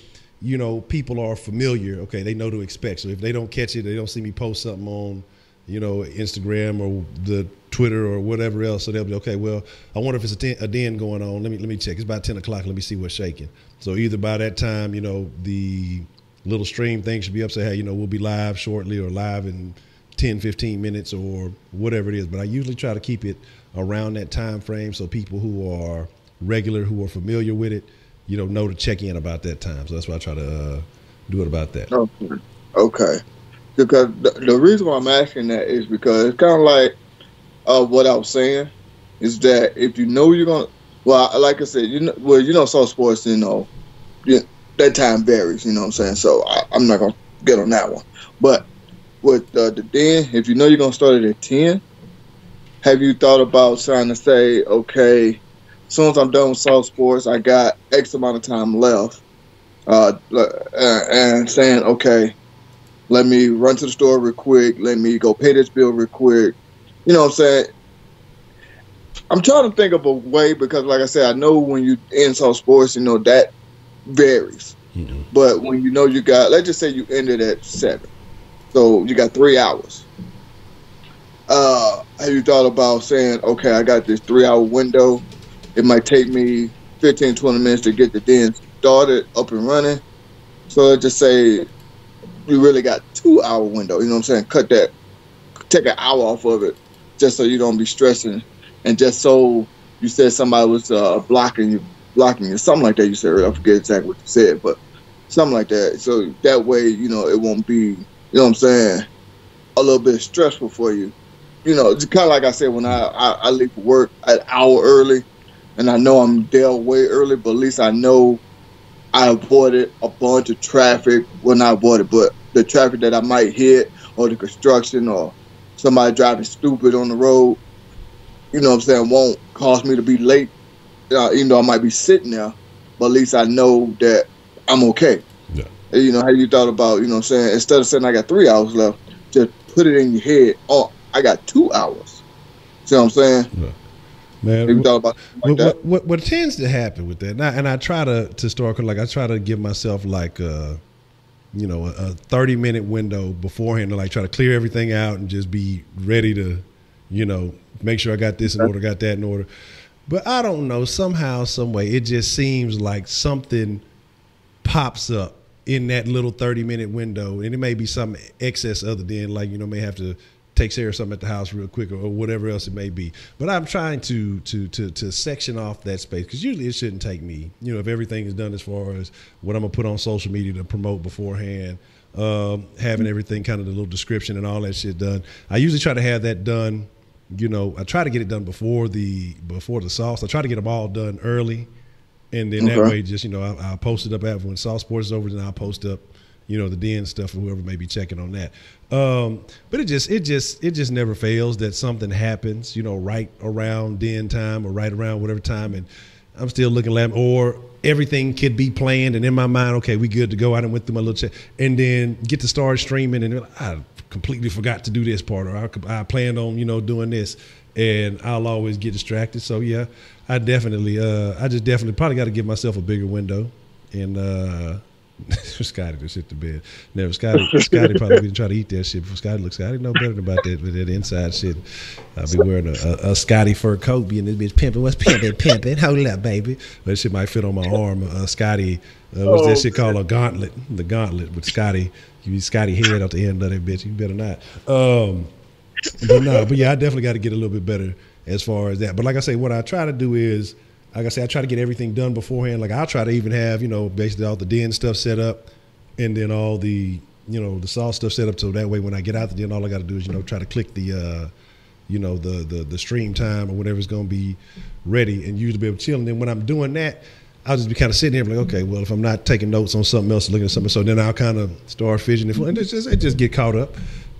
Speaker 1: people are familiar. Okay, they know to expect. So if they don't catch it, they don't see me post something on Instagram or the Twitter or whatever else. So they'll be, okay, well, I wonder if it's a den going on. Let me check. It's about 10 o'clock. Let me see what's shaking. So either by that time, the little stream thing should be up. Say, hey, we'll be live shortly or live in 10, 15 minutes or whatever it is. But I usually try to keep it around that time frame so people who are regular, who are familiar with it, know to check in about that time. So that's why I try to do it about that.
Speaker 2: Okay. Because the reason why I'm asking that is because it's kind of like what I was saying is that if you're going to, well, like I said, Soft Sports, that time varies, you know what I'm saying? So I'm not going to get on that one. But with the den, if you're going to start it at 10, have you thought about trying to say, okay, as soon as I'm done with Soft Sports, I got X amount of time left, and saying, okay, let me run to the store real quick. Let me go pay this bill real quick. You know what I'm saying? I'm trying to think of a way because, like I said, I know when you end Soft Sports, that varies. Mm-hmm. But when you got, let's just say you ended at 7. So you got 3 hours. Have you thought about saying, okay, I got this 3-hour window. It might take me 15, 20 minutes to get the den started, up and running. So let's just say you really got 2-hour window, you know what I'm saying? Take an hour off of it just so you don't be stressing. And just so you said somebody was blocking you, something like that you said. I forget exactly what you said, but something like that. So that way, it won't be, you know what I'm saying, a little bit stressful for you. It's kind of like I said, when I leave for work an hour early, and I know I'm there way early, but at least I know I avoided a bunch of traffic. Well, not avoided, but the traffic that I might hit or the construction or somebody driving stupid on the road, you know what I'm saying, won't cause me to be late, even though I might be sitting there, but at least I know that I'm okay. Yeah. How you thought about, you know what I'm saying, instead of saying I got 3 hours left, just put it in your head, oh, I got 2 hours. See what I'm saying? Yeah.
Speaker 1: Man, what tends to happen with that, and I try to start, like I try to give myself like a 30-minute window beforehand to like try to clear everything out and just be ready to, make sure I got this in order, got that in order. But I don't know, somehow, some way, it just seems like something pops up in that little 30-minute window, and it may be some excess other than like, may have to take care of something at the house real quick or whatever else it may be. But I'm trying to section off that space because usually it shouldn't take me, if everything is done as far as what I'm going to put on social media to promote beforehand, having everything kind of the little description and all that shit done. I usually try to have that done you know, I try to get it done before the sauce. I try to get them all done early, and then that way, just, you know, I'll post it up after when sauce sports is over. Then I'll post up, you know, the den stuff for whoever may be checking on that. But it just never fails that something happens, you know, right around den time or right around whatever time, and I'm still looking at, or everything could be planned, and in my mind, okay, we good to go. I done went through my little check, and then get to start streaming, and I completely forgot to do this part, or I planned on, you know, doing this, and I'll always get distracted. So yeah, I just definitely probably got to give myself a bigger window, and Scotty just hit the bed. Never Scotty probably didn't try to eat that shit before Scotty looks. Scotty know better about that with that inside shit. I'll be wearing a Scotty fur coat, being this bitch pimping. What's pimping? Hold up, baby. That shit might fit on my arm. Scotty, what's that shit called? A gauntlet. The gauntlet with Scotty. You be Scotty head off the end of that bitch. You better not. But yeah, I definitely got to get a little bit better as far as that. But like I say, what I try to do is, like I said, I try to get everything done beforehand. Like I'll try to even have, you know, basically all the den stuff set up, and then all the, you know, the sauce stuff set up, so that way when I get out the den, all I got to do is, you know, try to click the, you know, the stream time or whatever's going to be ready, and usually be able to chill. And then when I'm doing that, I'll just be kind of sitting here like, okay, well, if I'm not taking notes on something else, looking at something, so then I'll kind of start fidgeting, and it just get caught up.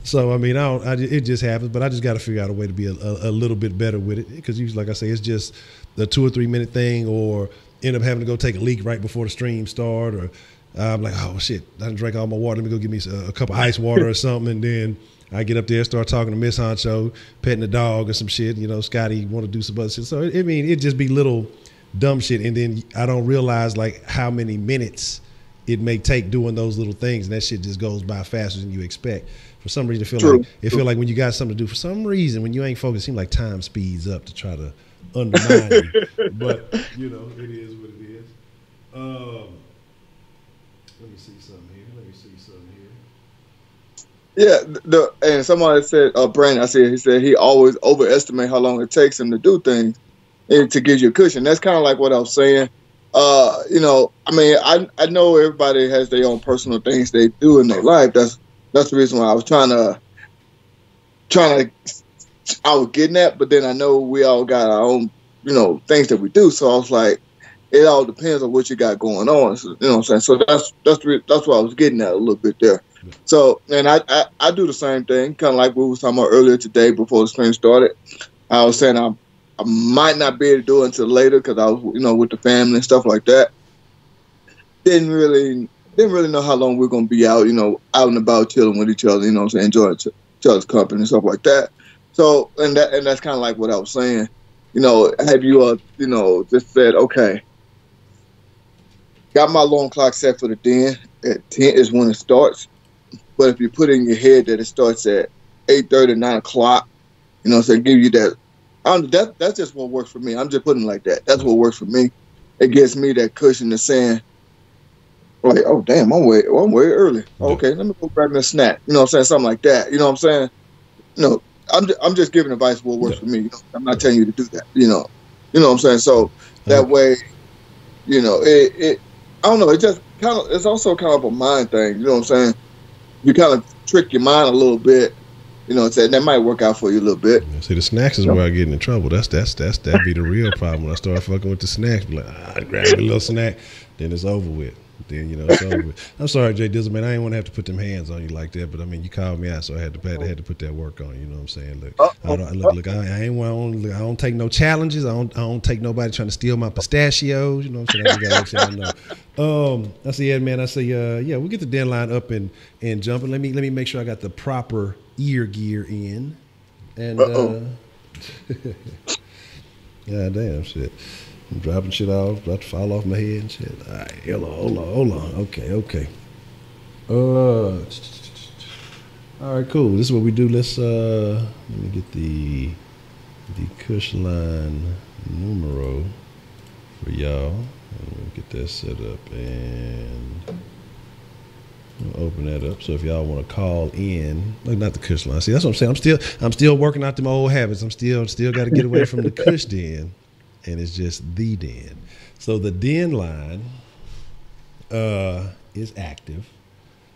Speaker 1: So I mean, it just happens, but I just got to figure out a way to be a little bit better with it, because usually, like I say, it's just the 2 or 3 minute thing, or end up having to go take a leak right before the stream start, or I'm like, oh shit, I didn't drink all my water. Let me go give me a cup of ice water or something, and then I get up there, start talking to Miss Honcho, petting the dog or some shit. You know, Scotty want to do some other shit. So I mean, it just be little dumb shit, and then I don't realize like how many minutes it may take doing those little things, and that shit just goes by faster than you expect. For some reason, feel like when you got something to do, for some reason, when you ain't focused, it seems like time speeds up to try to undermine you. But you know, it is what it is. Let me see something here.
Speaker 2: Yeah, and somebody said, Brandon, he said he always overestimate how long it takes him to do things and to give you a cushion. That's kind of like what I was saying. You know, I mean, I know everybody has their own personal things they do in their life. That's the reason why I was trying to. I was getting that, but then I know we all got our own, you know, things that we do. So I was like, it all depends on what you got going on. So, you know what I'm saying? So that's what I was getting at a little bit there. So, and I do the same thing, kind of like we was talking about earlier today before the stream started. I was saying I might not be able to do it until later because I was, you know, with the family and stuff like that. Didn't really know how long we are going to be out, you know, out and about chilling with each other, you know what I'm saying, enjoying each other's company and stuff like that. So, and that's kind of like what I was saying. You know, have you, you know, just said, okay, got my alarm clock set for the den at 10 is when it starts. But if you put in your head that it starts at 8:30, 9 o'clock, you know what I'm saying, give you that. That's just what works for me. I'm just putting it like that. That's what works for me. It gives me that cushion to saying, like, oh, damn, I'm way early. Okay, let me go grab me a snack. You know what I'm saying? Something like that. You know what I'm saying? No, I'm just giving advice what works for me. You know? I'm not telling you to do that. You know what I'm saying? So that way, you know, it I don't know. It just kind of, it's also kind of a mind thing. You know what I'm saying? You kind of trick your mind a little bit. You know what I'm saying? That might work out for you a little bit.
Speaker 1: See, the snacks is where I get in trouble. That'd be the real problem when I start fucking with the snacks. Be like, I grab a little snack, then it's over with. Then, you know, it's over with. I'm sorry, Jay Dizzle, man. I ain't want to have to put them hands on you like that, but I mean, you called me out, so I had to put that work on. You know what I'm saying? Look, I don't take no challenges. I don't take nobody trying to steal my pistachios. You know what I'm saying? I just gotta let y'all know. I say, yeah, man. I say, yeah, we'll get the Denline up and jumping. Let me make sure I got the proper ear gear in. And yeah, damn shit. I'm dropping shit off, about to fall off my head and shit. All right, hold on. Okay. All right, cool. This is what we do. Let's let me get the Cushline numero for y'all. Let me get that set up and I'll open that up. So if y'all want to call in, like not the Cushline. See, that's what I'm saying. I'm still working out them old habits. I'm still got to get away from the Cush den. And it's just the den. So the Denline is active.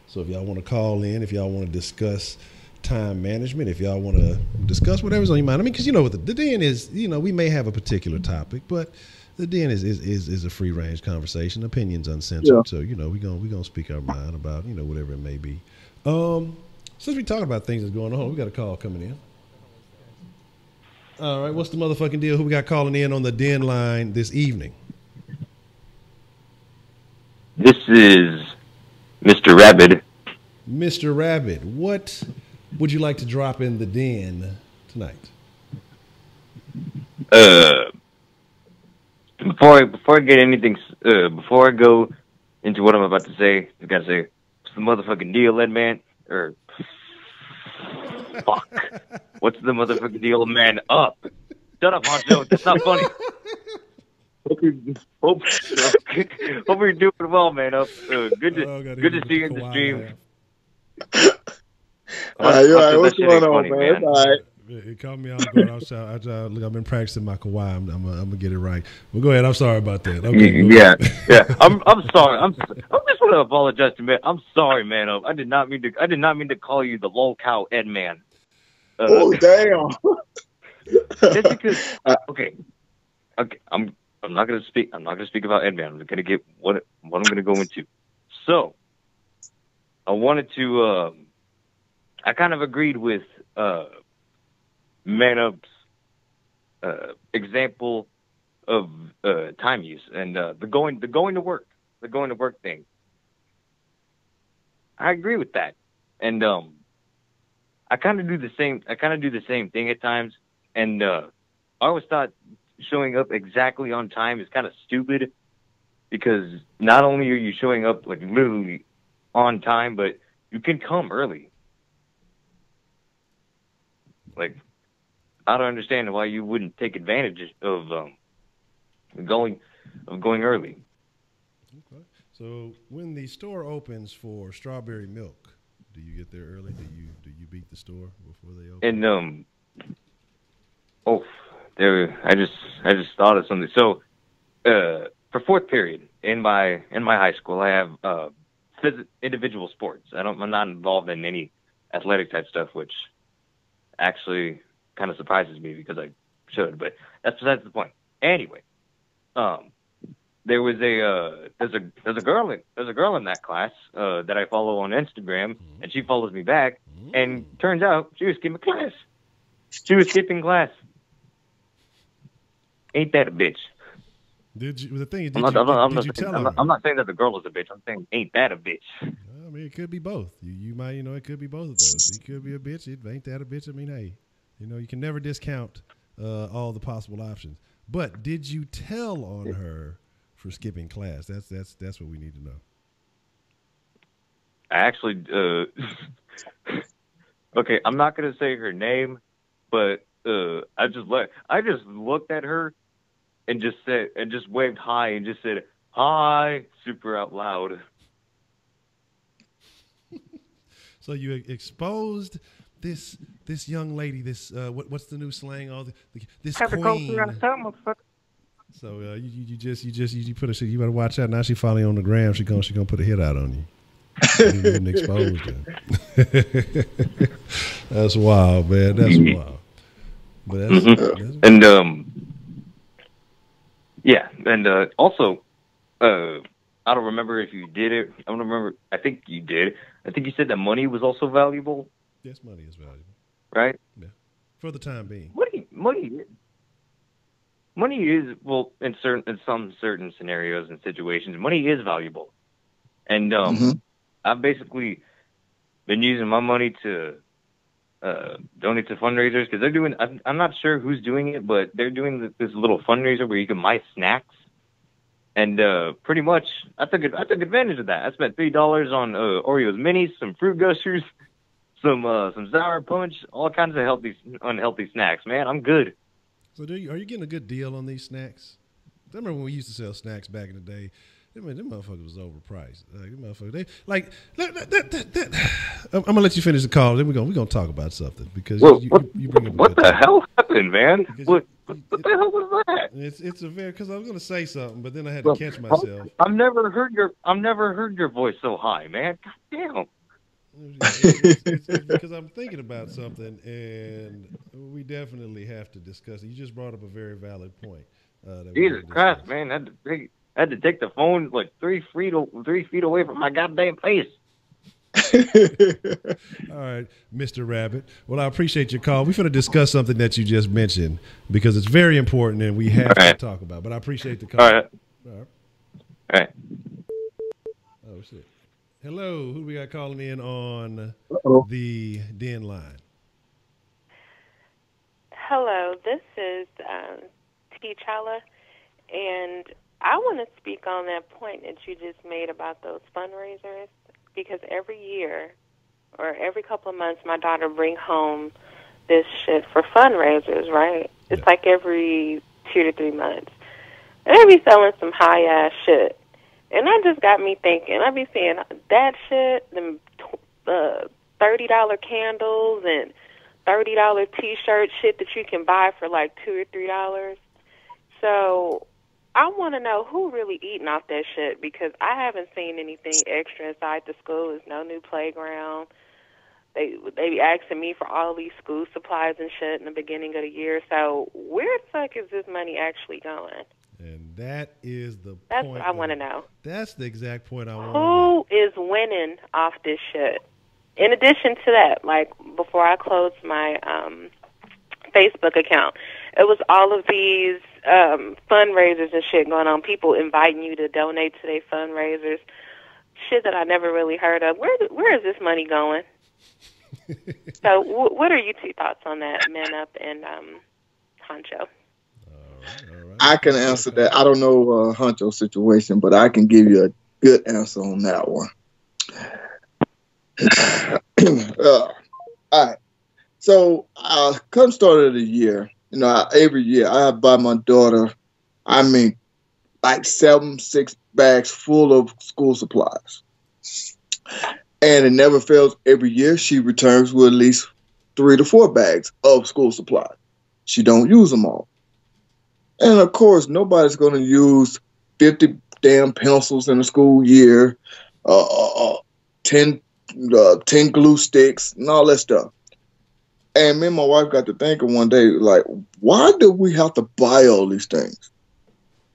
Speaker 1: So if y'all want to call in, if y'all want to discuss time management. If y'all want to discuss whatever's on your mind, I mean, because you know what the den is. You know, we may have a particular topic, but the den is a free range conversation. Opinions uncensored.
Speaker 2: Yeah.
Speaker 1: So you know, we gonna speak our mind about whatever it may be. Since we talking about things that's going on, we got a call coming in. All right, what's the motherfucking deal? Who we got calling in on the den line this evening?
Speaker 3: This is Mr. Rabbit.
Speaker 1: Mr. Rabbit, what would you like to drop in the den tonight?
Speaker 3: Before I get anything, before I go into what I'm about to say, I gotta say, what's the motherfucking deal, Ed Man? Or fuck, what's the motherfucking deal, man? Up, shut up, Honcho. That's not funny. Hope you're doing well, man. Up, good to see you in the stream.
Speaker 2: All right, you're right. What's going on,
Speaker 3: funny,
Speaker 2: man? All right.
Speaker 1: It caught me off guard. Look, I've been practicing my Kawhi. I'm gonna get it right. Well, go ahead. I'm sorry about that. Okay,
Speaker 3: yeah. I'm sorry. I'm just want to apologize to man. I'm sorry, man. I did not mean to call you the lol cow Ed Man.
Speaker 2: Oh damn.
Speaker 3: Just because. Okay. I'm not gonna speak. I'm not gonna speak about Ed Man. I'm gonna get what I'm gonna go into. So, I wanted to. I kind of agreed with Man Up's example of time use and the going to work thing. I agree with that, and I kind of do the same thing at times, and I always thought showing up exactly on time is kind of stupid, because not only are you showing up like literally on time, but you can come early. Like, I don't understand why you wouldn't take advantage of going early.
Speaker 1: Okay. So when the store opens for strawberry milk, do you get there early? Do you beat the store before they open?
Speaker 3: And I just thought of something. So for fourth period in my high school, I have individual sports. I'm not involved in any athletic type stuff, which actually kind of surprises me because I should, but that's besides the point. Anyway, there's a girl in that class that I follow on Instagram, and she follows me back, and turns out she was skipping class. Ain't that a bitch?
Speaker 1: Did you? The thing is,
Speaker 3: I'm not saying that the girl is a bitch. I'm saying, ain't that a bitch?
Speaker 1: I mean, it could be both. You might, it could be both of those. She could be a bitch. Ain't that a bitch? I mean, hey, you can never discount all the possible options. But did you tell on her for skipping class? That's what we need to know.
Speaker 3: I actually, okay, I'm not gonna say her name, but I just looked at her and just waved hi and just said hi super out loud.
Speaker 1: So you exposed this young lady, this what's the new slang? This queen. So you put her. You better watch out. Now she finally on the gram. She gonna put a hit out on you. You didn't expose her. That's wild, man. That's wild. But that's
Speaker 3: and yeah, and also I don't remember if you did it. I don't remember. I think you did. I think you said that money was also valuable.
Speaker 1: Yes, money is valuable.
Speaker 3: Right?
Speaker 1: Yeah. For the time being.
Speaker 3: Money is, well, in some certain scenarios and situations, money is valuable. And I've basically been using my money to donate to fundraisers, because they're doing. I'm not sure who's doing it, but they're doing this little fundraiser where you can buy snacks. And pretty much, I took advantage of that. I spent $3 on Oreos minis, some fruit gushers, some sour punch, all kinds of unhealthy snacks. Man, I'm good.
Speaker 1: So, are you getting a good deal on these snacks? I remember when we used to sell snacks back in the day. Them motherfuckers was overpriced. I'm gonna let you finish the call. Then we're gonna talk about something, because you bring up
Speaker 3: what the hell happened, man? What the hell was that?
Speaker 1: It's a very, because I was gonna say something, but then I had to catch myself.
Speaker 3: I've never heard your voice so high, man. God damn.
Speaker 1: It's because I'm thinking about something, and we definitely have to discuss it. You just brought up a very valid point that we
Speaker 3: Jesus
Speaker 1: need to
Speaker 3: Christ,
Speaker 1: discuss.
Speaker 3: man! I had to take the phone like 3 feet away from my goddamn face.
Speaker 1: All right, Mr. Rabbit. Well, I appreciate your call. We're going to discuss something that you just mentioned because it's very important and we have
Speaker 3: All
Speaker 1: to
Speaker 3: right,
Speaker 1: talk about. But I appreciate the call.
Speaker 3: all right,
Speaker 1: All right.
Speaker 3: all right.
Speaker 1: Oh shit. Hello, who we got calling in on
Speaker 2: Uh-oh.
Speaker 1: the Denline?
Speaker 4: Hello, this is T'Challa, and I want to speak on that point that you just made about those fundraisers because every year or every couple of months, my daughter bring home this shit for fundraisers, right? It's like every 2 to 3 months. And they be selling some high-ass shit. And that just got me thinking. I be seeing that shit, them $30 candles and $30 T-shirt shit that you can buy for like $2 or $3. So I want to know who really eating off that shit because I haven't seen anything extra inside the school. There's no new playground. They be asking me for all these school supplies and shit in the beginning of the year. So where the fuck is this money actually going?
Speaker 1: And that is the
Speaker 4: That's
Speaker 1: point.
Speaker 4: what I want to know.
Speaker 1: That's the exact point I want
Speaker 4: Who is winning off this shit? In addition to that, like before I closed my Facebook account, it was all of these fundraisers and shit going on. People inviting you to donate to their fundraisers. Shit that I never really heard of. Where is this money going? So, what are you two thoughts on that, Man Up and Honcho?
Speaker 1: All right.
Speaker 2: I can answer that. I don't know Honcho's situation, but I can give you a good answer on that one. All right. So, come start of the year, every year I buy my daughter, like 6 bags full of school supplies. And it never fails. Every year she returns with at least 3 to 4 bags of school supplies. She don't use them all. And of course, nobody's going to use 50 damn pencils in a school year, 10 glue sticks, and all that stuff. And me and my wife got to thinking one day, like, why do we have to buy all these things?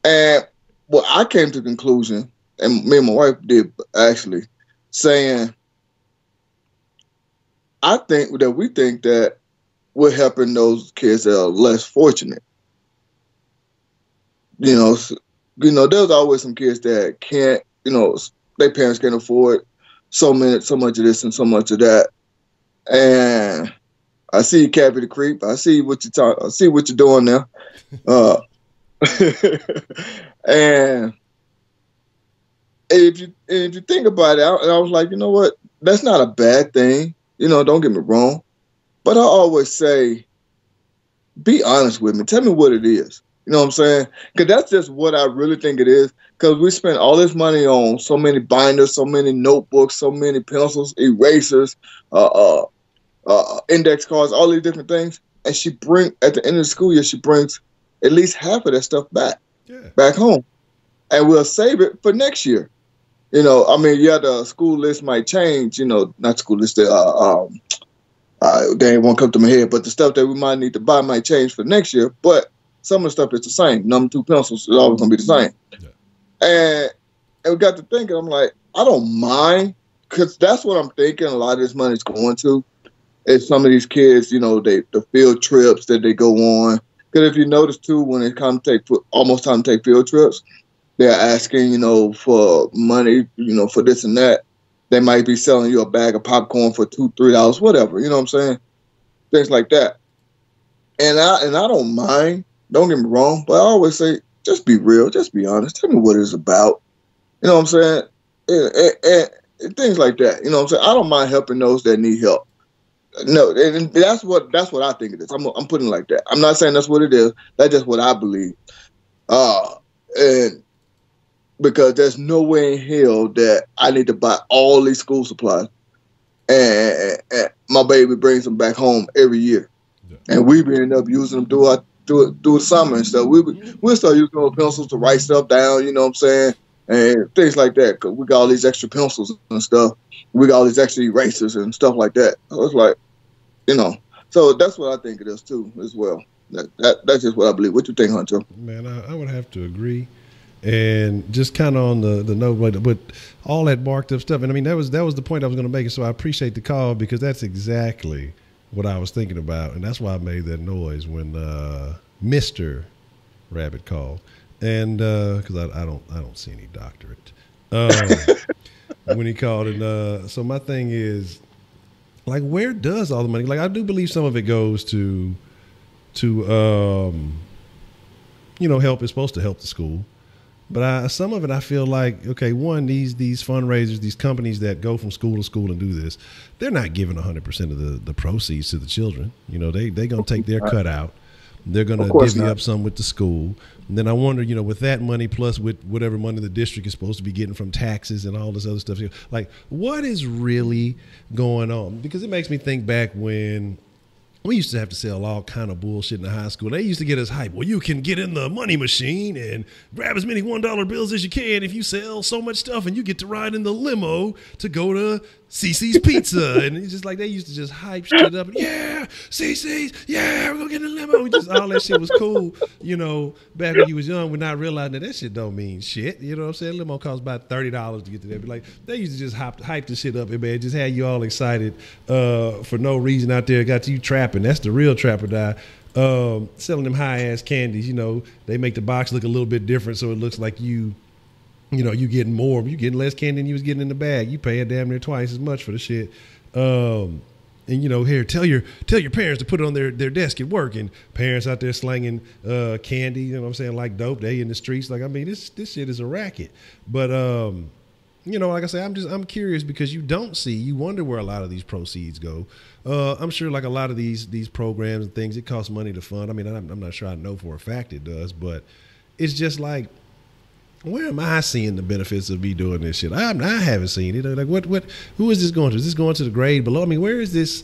Speaker 2: And well, I came to the conclusion, and me and my wife did actually, saying, we think that we're helping those kids that are less fortunate. There's always some kids that can't, their parents can't afford so much of this and so much of that. And I see you, Cappy the Creep. I see what you're doing now. And if you think about it, I was like, you know what? That's not a bad thing. Don't get me wrong. But I always say, be honest with me. Tell me what it is. You know what I'm saying? Because that's just what I really think it is. Because we spend all this money on so many binders, so many notebooks, so many pencils, erasers, index cards, all these different things. And at the end of the school year, she brings at least half of that stuff back home. And we'll save it for next year. The school list might change, not school list, they won't come to my head, but the stuff that we might need to buy might change for next year. But some of the stuff is the same. Number 2 pencils is always going to be the same. Yeah. And we got to thinking, I'm like, I don't mind, because that's what I'm thinking a lot of this money is going to. Is some of these kids, the field trips that they go on. Because if you notice, too, when it comes to almost time to take field trips, they're asking, for money, for this and that. They might be selling you a bag of popcorn for $2, $3, whatever. You know what I'm saying? Things like that. And I don't mind. Don't get me wrong, but I always say, just be real, just be honest. Tell me what it's about. You know what I'm saying? And things like that. You know what I'm saying? I don't mind helping those that need help. No, and that's what I think it is. I'm putting it like that. I'm not saying that's what it is. That's just what I believe. And because there's no way in hell that I need to buy all these school supplies, and my baby brings them back home every year, and we end up using them through the summer and stuff. We'll start using those pencils to write stuff down. You know what I'm saying? and things like that. 'Cause we got all these extra pencils and stuff. We got all these extra erasers and stuff like that. I was like, you know, so that's what I think it is too, as well. That's just what I believe. What you think, Honcho?
Speaker 1: Man, I would have to agree. And just kind of on the note, but all that marked up stuff. And I mean, that was the point I was going to make. So I appreciate the call because that's exactly what I was thinking about. And that's why I made that noise when Mr. Rabbit called. And because I don't see any doctorate when he called. And so my thing is, like, where does all the money? Like, I do believe some of it goes to help. It's supposed to help the school. But some of it, I feel like, okay, one, these fundraisers, these companies that go from school to school and do this, they're not giving 100% of the proceeds to the children. You know, they're going to take their cut out. They're going to divvy up some with the school. And then I wonder, with that money plus with whatever money the district is supposed to be getting from taxes and all this other stuff, like, what is really going on? Because it makes me think back when we used to have to sell all kind of bullshit in the high school. They used to get us hyped. Well, you can get in the money machine and grab as many $1 bills as you can if you sell so much stuff, and you get to ride in the limo to go to CC's Pizza. And it's just like they used to just hype shit up. Yeah, CC's, yeah, we're going to get in the limo. Just all that shit was cool, back when you was young. We're not realizing that shit don't mean shit. You know what I'm saying? Limo costs about $30 to get to there. But like, they used to just hype the shit up and, man, just had you all excited for no reason out there. Got you trapping. That's the real trap or die. Selling them high-ass candies, they make the box look a little bit different so it looks like you getting more. You getting less candy than you was getting in the bag. You paying damn near twice as much for the shit. And here, tell your parents to put it on their desk at work. And parents out there slanging candy, you know what I'm saying, like dope. They in the streets. Like, I mean, this shit is a racket. But like I say, I'm curious because you wonder where a lot of these proceeds go. I'm sure like a lot of these programs and things, it costs money to fund. I mean, I'm not sure I know for a fact it does, but it's just like, where am I seeing the benefits of me doing this shit? I haven't seen it. Like who is this going to? Is this going to the grade below? I mean, where is this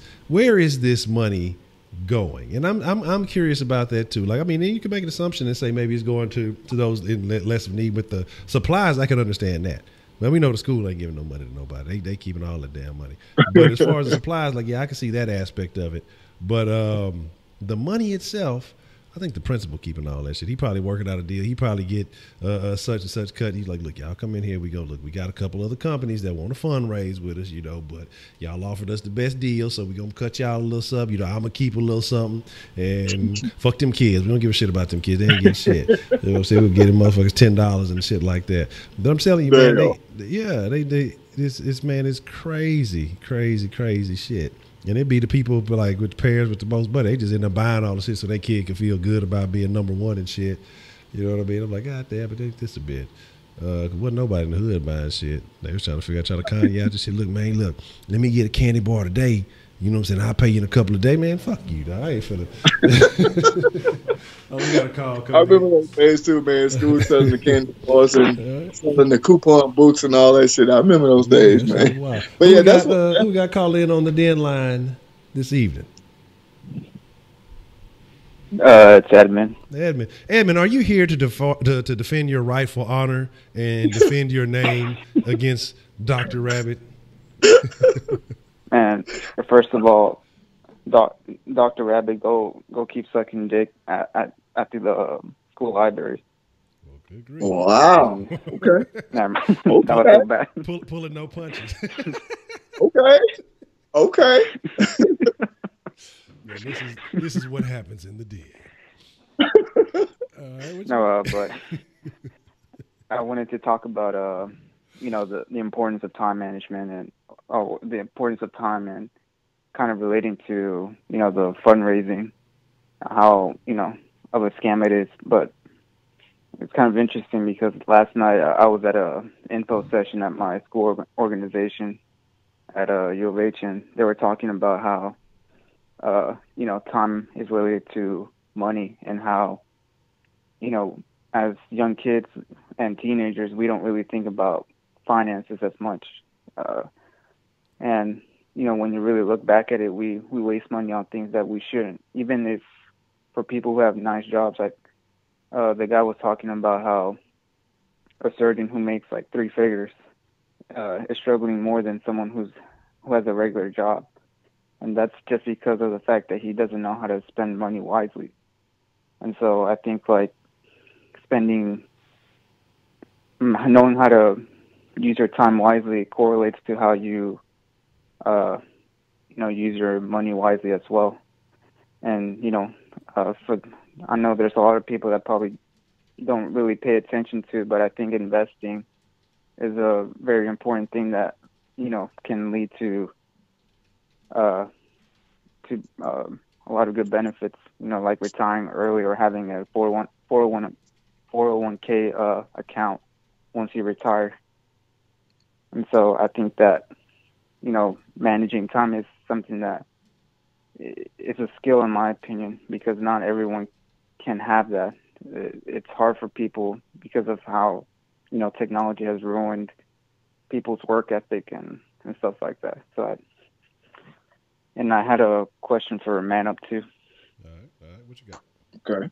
Speaker 1: money going? And I'm curious about that too. Like, I mean, you can make an assumption and say maybe it's going to those in less of need. With the supplies, I can understand that. Well, we know the school ain't giving no money to nobody. They keeping all the damn money. But as far as the supplies, like, yeah, I can see that aspect of it. But the money itself, I think the principal keeping all that shit. He probably working out a deal. He probably get such and such cut. He's like, look, y'all come in here. We go, look, we got a couple other companies that want to fundraise with us, but y'all offered us the best deal, so we're going to cut y'all a little sub. I'm going to keep a little something. And fuck them kids. We don't give a shit about them kids. They ain't getting shit. You know what I'm saying? We'll get them motherfuckers $10 and shit like that. But I'm telling you, man, it's crazy, crazy, crazy shit. And it be the people like with the parents with the most money. They just end up buying all the shit so their kid can feel good about being number one and shit. You know what I mean? I'm like, God damn, but this a bit. Wasn't nobody in the hood buying shit. They was trying to Kanye out this shit. Look, man, let me get a candy bar today. You know what I'm saying? I'll pay you in a couple of days, man. Fuck you, dog. I ain't finna. Oh, we got a call.
Speaker 2: I remember those days too, man. School selling the candy bars and selling the coupon boots and all that shit. I remember those days, man.
Speaker 1: Wow.
Speaker 2: But
Speaker 1: who got called in on the Denline this evening?
Speaker 5: It's Edmund.
Speaker 1: Edmund, are you here to defend your rightful honor and defend your name against Dr. Rabbit?
Speaker 5: And first of all, Dr. Rabbit, go keep sucking dick at the school library.
Speaker 2: Wow. Okay.
Speaker 5: That was so bad.
Speaker 1: Pulling no punches.
Speaker 2: Okay.
Speaker 1: Yeah, this is what happens in the den.
Speaker 5: But I wanted to talk about the importance of time management and the importance of time and kind of relating to the fundraising, how of a scam it is. But it's kind of interesting because last night I was at a info session at my school organization at U of H, and they were talking about how time is related to money, and how as young kids and teenagers we don't really think about finances as much, and when you really look back at it, we waste money on things that we shouldn't, even if for people who have nice jobs. Like the guy was talking about how a surgeon who makes like 3 figures is struggling more than someone who has a regular job. And that's just because of the fact that he doesn't know how to spend money wisely. And so I think like knowing how to use your time wisely correlates to how you, use your money wisely as well. And, I know there's a lot of people that probably don't really pay attention to, but I think investing is a very important thing that, can lead to a lot of good benefits, like retiring early or having a 401k account once you retire. And so I think that, managing time is something that is a skill, in my opinion, because not everyone can have that. It's hard for people because of how, technology has ruined people's work ethic and stuff like that. So I had a question for Man Up too.
Speaker 1: All right. What you got?
Speaker 2: Okay.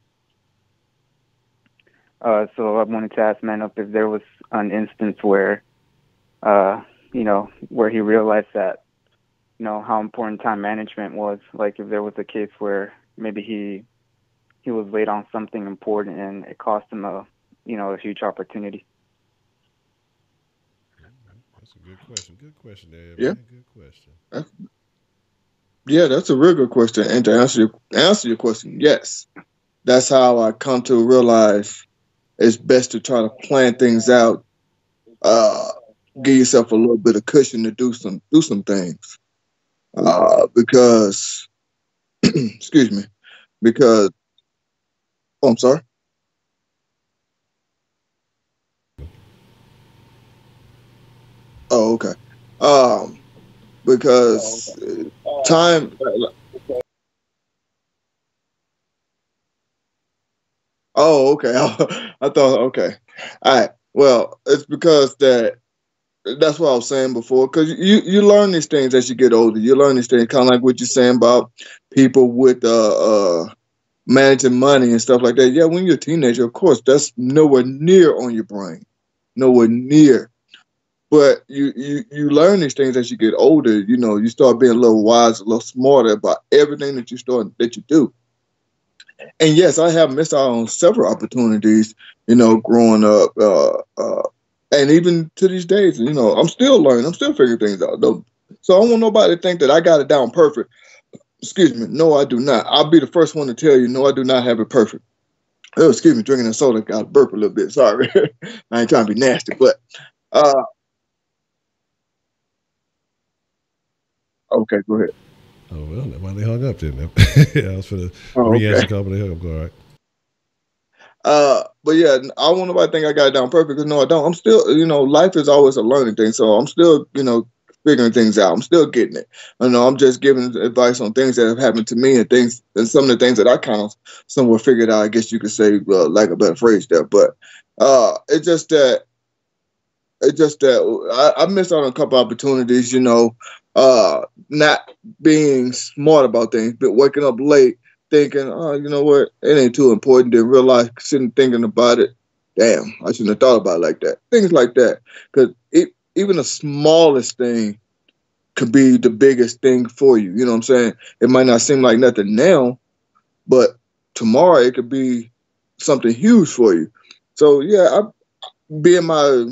Speaker 5: So I wanted to ask Man Up if there was an instance where, where he realized that, how important time management was. Like if there was a case where maybe he was late on something important and it cost him a huge opportunity.
Speaker 1: That's a good question. Good question there,
Speaker 2: Yeah.
Speaker 1: man. Good question.
Speaker 2: Yeah, that's a real good question. And to answer your question, yes, that's how I come to realize it's best to try to plan things out. Give yourself a little bit of cushion to do some things. Because, excuse me, because I'm sorry. Oh, okay. Because time. Oh, okay. I thought, okay. All right. Well, it's because that's what I was saying before. Because you learn these things as you get older. You learn these things, kind of like what you're saying about people with managing money and stuff like that. Yeah, when you're a teenager, of course, that's nowhere near on your brain, nowhere near. But you learn these things as you get older. You start being a little wiser, a little smarter about everything that you do. And yes, I have missed out on several opportunities, growing up, and even to these days, I'm still learning, I'm still figuring things out. Though. So I don't want nobody to think that I got it down perfect. Excuse me, no, I do not. I'll be the first one to tell you, no, I do not have it perfect. Oh, excuse me, drinking a soda got to burp a little bit. Sorry, I ain't trying to be nasty, but uh, okay, go ahead.
Speaker 1: Oh, well, why they hung up then? Yeah, I was for the
Speaker 2: Oh,
Speaker 1: re-answer
Speaker 2: okay.
Speaker 1: call, but they hung up. All right.
Speaker 2: But yeah, I want nobody to think I got it down perfect because no, I don't. I'm still, life is always a learning thing. So I'm still, figuring things out. I'm still getting it. I'm just giving advice on things that have happened to me and some of the things that I kind of somewhat figured out. I guess you could say, like a better phrase there. But it's just that I missed out on a couple opportunities. Not being smart about things, but waking up late thinking, oh, you know what, it ain't too important. Didn't realize, sitting thinking about it. Damn, I shouldn't have thought about it like that. Things like that. Because even the smallest thing could be the biggest thing for you. You know what I'm saying? It might not seem like nothing now, but tomorrow it could be something huge for you. So yeah, being my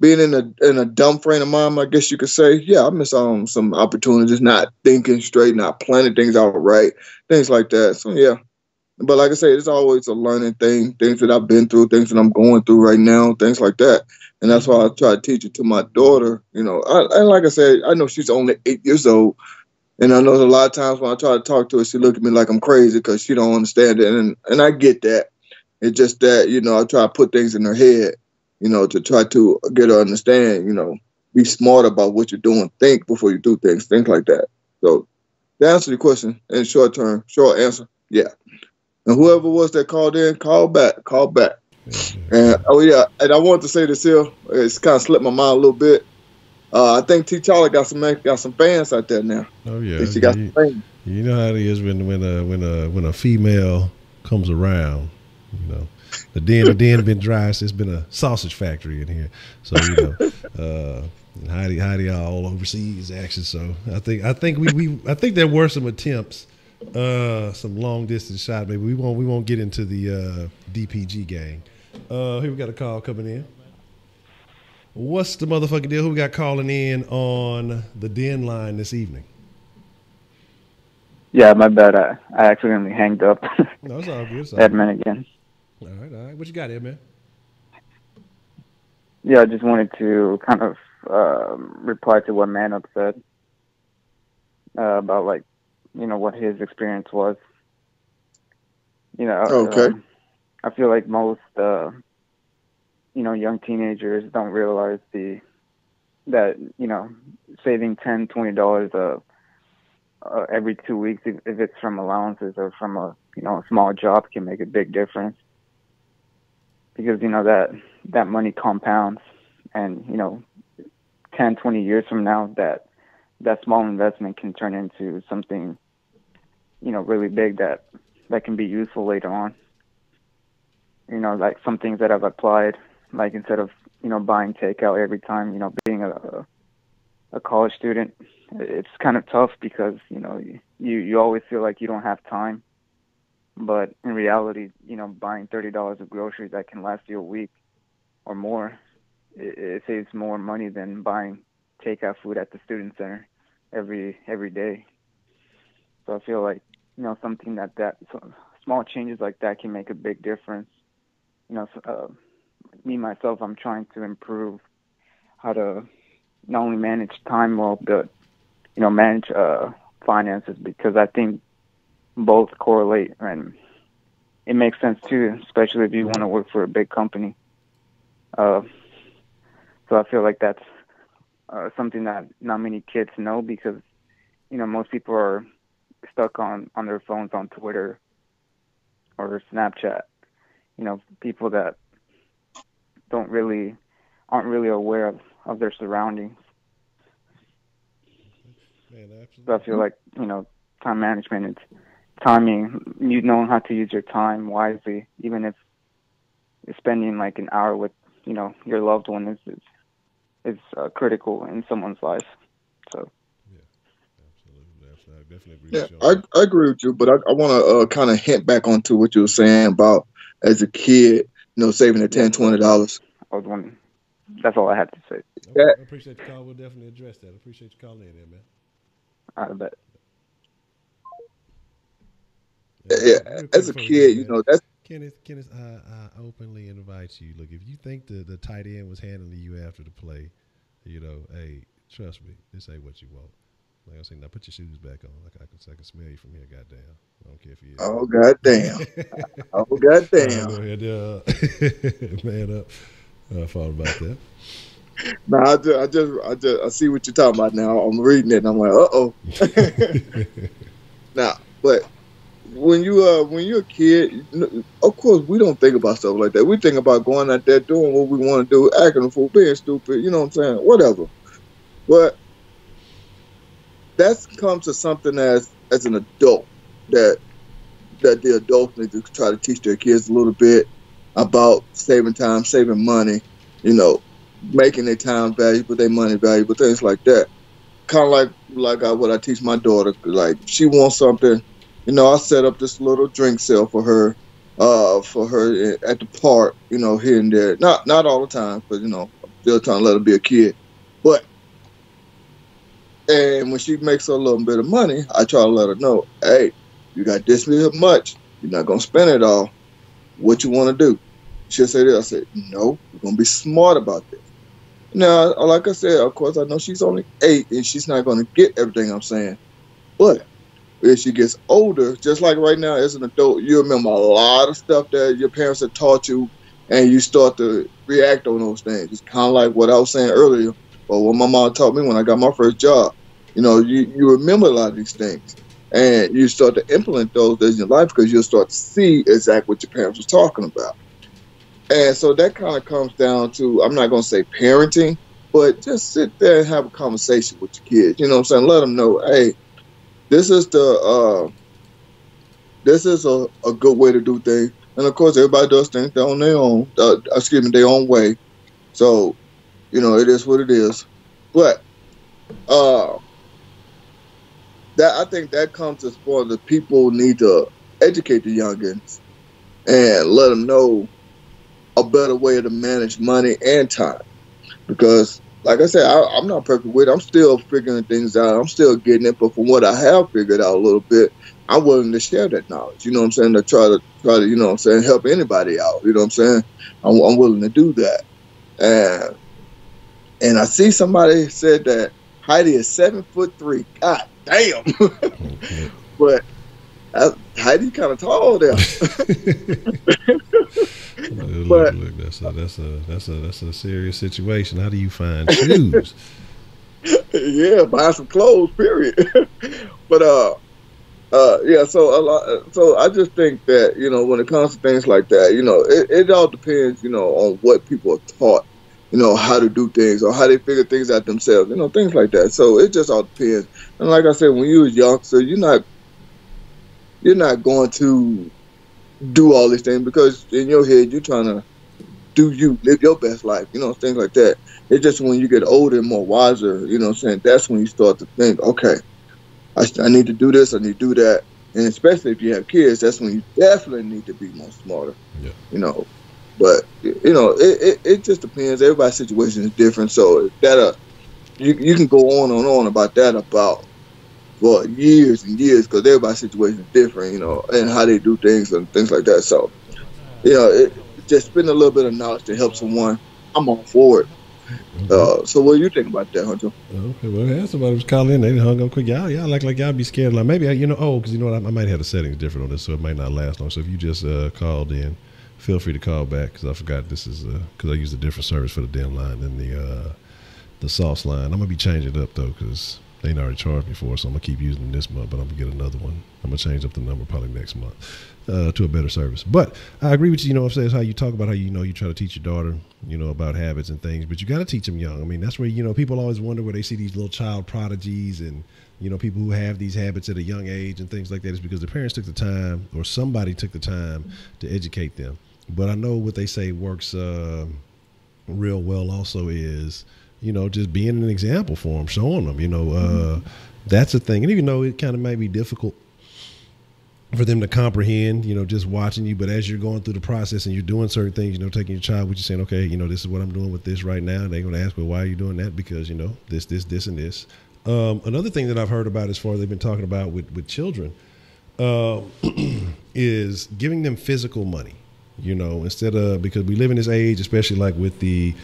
Speaker 2: being in a dumb frame of mind, I guess you could say, yeah, I miss out on some opportunities, not thinking straight, not planning things out right, things like that. So yeah, but like I say, it's always a learning thing, things that I've been through, things that I'm going through right now, things like that. And that's why I try to teach it to my daughter. And like I said, I know she's only 8 years old, and I know a lot of times when I try to talk to her, she look at me like I'm crazy because she don't understand it, and I get that. It's just that, I try to put things in her head, to try to get her to understand, be smart about what you're doing, think before you do things like that. So to answer your question in short term, short answer, yeah. And whoever was that called in, call back. And oh yeah, and I wanted to say this here, it's kind of slipped my mind a little bit. I think T'Challa got some fans out there now.
Speaker 1: Oh yeah,
Speaker 2: I think she got some fans.
Speaker 1: You know how it is when a female comes around. the den been dry. So it's been a sausage factory in here. So and Heidi all overseas action. So I think there were some attempts, some long distance shot. Maybe we won't get into the DPG gang. Here we got a call coming in. What's the motherfucking deal? Who we got calling in on the Denline this evening?
Speaker 5: Yeah, my bad. I accidentally hanged up.
Speaker 1: No, it's all good.
Speaker 5: Edmund again.
Speaker 1: All right. What you got, Edmund?
Speaker 5: Yeah, I just wanted to kind of reply to what Manup said about what his experience was.
Speaker 2: Okay.
Speaker 5: I feel like most young teenagers don't realize that saving $10-$20 every 2 weeks, if it's from allowances or from a small job, can make a big difference, because that money compounds, and 10-20 years from now, that small investment can turn into something really big that can be useful later on. Like some things that I've applied, like instead of buying takeout every time, being a college student, it's kind of tough because you always feel like you don't have time, but in reality, buying $30 of groceries that can last you a week or more, it saves more money than buying takeout food at the student center every day. So I feel like something so small changes like that can make a big difference. Me myself, I'm trying to improve how to not only manage time well, but manage finances, because I think both correlate, and it makes sense too, especially if you want to work for a big company. So I feel like that's something that not many kids know, because most people are stuck on their phones, on Twitter or Snapchat. People that aren't really aware of their surroundings.
Speaker 1: Man, absolutely.
Speaker 5: So I feel like time management, it's timing. You know how to use your time wisely, even if spending like an hour with your loved one is critical in someone's life. So
Speaker 1: I definitely agree with you on that.
Speaker 2: I agree with you, but I want to kind of hint back onto what you were saying about as a kid, saving the $10-$20.
Speaker 5: I was wondering. That's all I had to say.
Speaker 1: Okay, I appreciate the call. We'll definitely address that. I appreciate you calling in there, man.
Speaker 5: I bet.
Speaker 2: Yeah, as a kid, that's
Speaker 1: Kenneth, I openly invite you. Look, if you think the tight end was handling you after the play, hey, trust me, this ain't what you want. Like I say, now put your shoes back on. Like I can smell you from here. Goddamn, I don't care if you.
Speaker 2: Oh goddamn! Oh goddamn!
Speaker 1: Go ahead, man up. I thought about that.
Speaker 2: No, I see what you're talking about now. I'm reading it and I'm like, uh-oh. Now, but when you're a kid, of course we don't think about stuff like that. We think about going out there doing what we want to do, acting a fool, being stupid, you know what I'm saying? Whatever. But that's comes to something as an adult that the adults need to try to teach their kids a little bit about saving time, saving money, making their time valuable, their money valuable, things like that. Kind of like what I teach my daughter. Like, she wants something, I set up this little drink sale for her at the park, here and there. Not all the time, but I'm still trying to let her be a kid. And when she makes a little bit of money, I try to let her know, hey, you got this much. You're not gonna spend it all. What you want to do? She'll say this. I said, no, we're gonna be smart about this. Now, like I said, of course, I know she's only 8 and she's not going to get everything I'm saying. But as she gets older, just like right now as an adult, you remember a lot of stuff that your parents have taught you, and you start to react on those things. It's kind of like what I was saying earlier, or what my mom taught me when I got my first job. You remember a lot of these things, and you start to implement those in your life because you'll start to see exactly what your parents were talking about. And so that kind of comes down to, I'm not going to say parenting, but just sit there and have a conversation with your kids. You know what I'm saying? Let them know, hey, this is a good way to do things. And of course, everybody does things on their own, their own way. So, it is what it is. But that I think that comes as far as the people need to educate the youngins and let them know a better way to manage money and time. Because, like I said, I'm not perfect with it. I'm still figuring things out. I'm still getting it. But from what I have figured out a little bit, I'm willing to share that knowledge. You know what I'm saying? To try to, you know what I'm saying, help anybody out. You know what I'm saying? I'm willing to do that. And I see somebody said that Heidi is 7'3". God damn. But Heidi kind of tall there.
Speaker 1: Look, that's a serious situation. How do you find shoes?
Speaker 2: Yeah, buy some clothes, period. But yeah, so I just think that, when it comes to things like that, it all depends, on what people are taught, how to do things or how they figure things out themselves, things like that. So it just all depends. And like I said, when you was young, so you're not going to do all these things because in your head you're trying to live your best life, things like that. It's just when you get older and more wiser, that's when you start to think, okay, I need to do this, I need to do that. And especially if you have kids, that's when you definitely need to be more smarter.
Speaker 1: Yeah.
Speaker 2: But it just depends. Everybody's situation is different, so that you can go on and on about that for years and years because everybody's situation is different, and how they do things and things like that. So, just spend a little bit of knowledge to help someone. I'm all for it. So what do you think about that, Honcho?
Speaker 1: Okay, well, yeah, somebody was calling in. They hung up quick. Y'all like y'all be scared. Like maybe because you know what, I might have the settings different on this, so it might not last long. So if you just called in, feel free to call back because I forgot this is because I used a different service for the Denline than the Sauce line. I'm gonna be changing it up though because they ain't already charged me for it, so I'm gonna keep using them this month. But I'm gonna get another one. I'm gonna change up the number probably next month to a better service. But I agree with you. It says how you talk about how you try to teach your daughter, about habits and things, but you got to teach them young. I mean, that's where people always wonder where they see these little child prodigies and people who have these habits at a young age and things like that is because the parents took the time or somebody took the time to educate them. But I know what they say works real well also is just being an example for them, showing them, that's a thing. And even though it kind of may be difficult for them to comprehend, just watching you, but as you're going through the process and you're doing certain things, taking your child with you saying, okay, this is what I'm doing with this right now. And they're going to ask, well, why are you doing that? Because, this, and this. Another thing that I've heard about as far as they've been talking about with children is giving them physical money, instead of, because we live in this age, especially like with they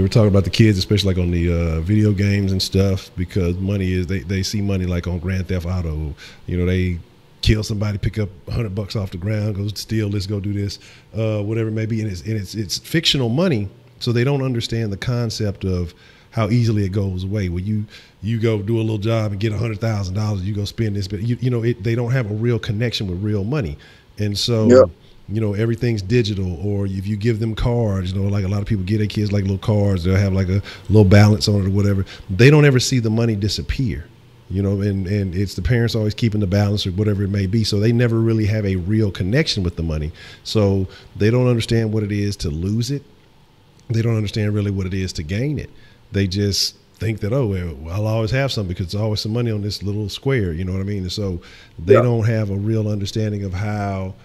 Speaker 1: were talking about the kids, especially like on the video games and stuff, because money is, they see money like on Grand Theft Auto, they kill somebody, pick up $100 off the ground, go steal this, go do this, whatever it may be. And it's fictional money. So they don't understand the concept of how easily it goes away. When you go do a little job and get $100,000, you go spend this, but they don't have a real connection with real money. And so,
Speaker 2: Yep.
Speaker 1: Everything's digital, or if you give them cards, like a lot of people get their kids like little cards, they'll have like a little balance on it or whatever. They don't ever see the money disappear, and it's the parents always keeping the balance or whatever it may be. So they never really have a real connection with the money. So they don't understand what it is to lose it. They don't understand really what it is to gain it. They just think that, I'll always have something because there's always some money on this little square, you know what I mean? And so they don't have a real understanding of how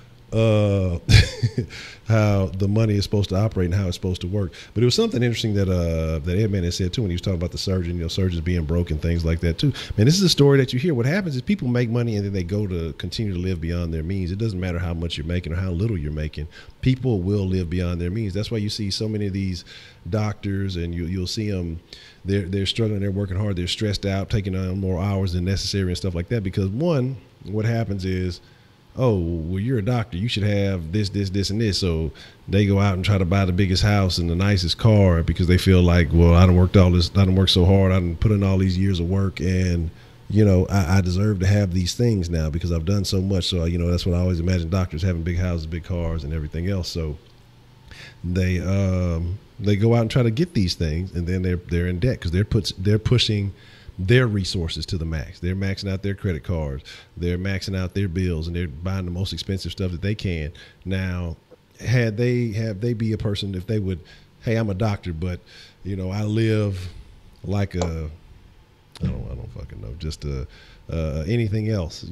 Speaker 1: how the money is supposed to operate and how it's supposed to work. But it was something interesting that Edman had said too when he was talking about the surgeon, surgeons being broke and things like that too. Man, this is a story that you hear. What happens is people make money and then they go to continue to live beyond their means. It doesn't matter how much you're making or how little you're making. People will live beyond their means. That's why you see so many of these doctors and you'll see them. They're struggling. They're working hard. They're stressed out, taking on more hours than necessary and stuff like that. Because one, what happens is, well, you're a doctor, you should have this, and this. So they go out and try to buy the biggest house and the nicest car because they feel like, well, I done worked so hard, I done put in all these years of work, and I deserve to have these things now because I've done so much. So that's what I always imagine doctors having: big houses, big cars, and everything else. So they go out and try to get these things, and then they're in debt because they're pushing their resources to the max. They're maxing out their credit cards. They're maxing out their bills, and they're buying the most expensive stuff that they can. Now, have they be a person, if they would, hey, I'm a doctor, but I live like a, I don't fucking know, just anything else,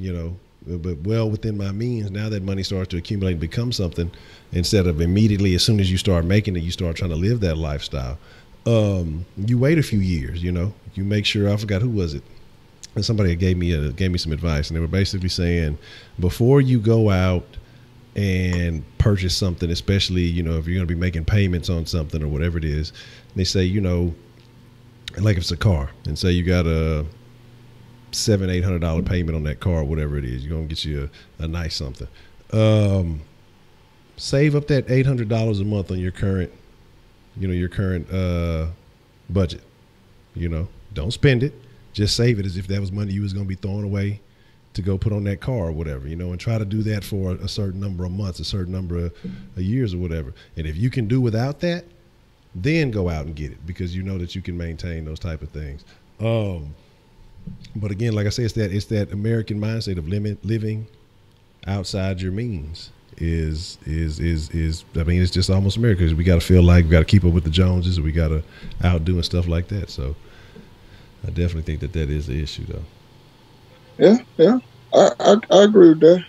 Speaker 1: but well within my means. Now that money starts to accumulate and become something, instead of immediately, as soon as you start making it, you start trying to live that lifestyle. You wait a few years, you make sure, I forgot who was it. And somebody gave me some advice, and they were basically saying, before you go out and purchase something, especially, if you're going to be making payments on something or whatever it is, they say, like if it's a car, and say you got a $700-800 payment on that car, or whatever it is, you're going to get you a nice something. Save up that $800 a month on your current budget. Don't spend it. Just save it as if that was money you was going to be throwing away to go put on that car or whatever, and try to do that for a certain number of months, a certain number of years or whatever. And if you can do without that, then go out and get it, because you know that you can maintain those type of things. But again, like I say, it's that American mindset of living outside your means is I mean, it's just almost America, because we got to feel like we got to keep up with the Joneses, we got to outdo and stuff like that. So I definitely think that is the issue, though.
Speaker 2: Yeah. I agree with that.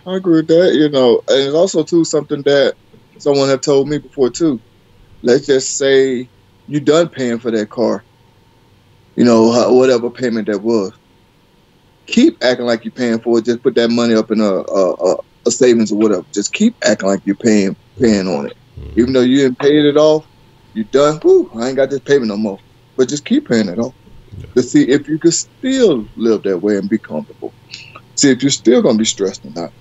Speaker 2: And it's also too something that someone had told me before too. Let's just say you done paying for that car, whatever payment that was. Keep acting like you're paying for it. Just put that money up in a savings or whatever. Just keep acting like you're paying on it.
Speaker 1: Mm-hmm.
Speaker 2: Even though you didn't pay it off, you done. Whew, I ain't got this payment no more. But just keep paying it off. Yeah. To see if you can still live that way and be comfortable. See if you're still going to be stressed or not.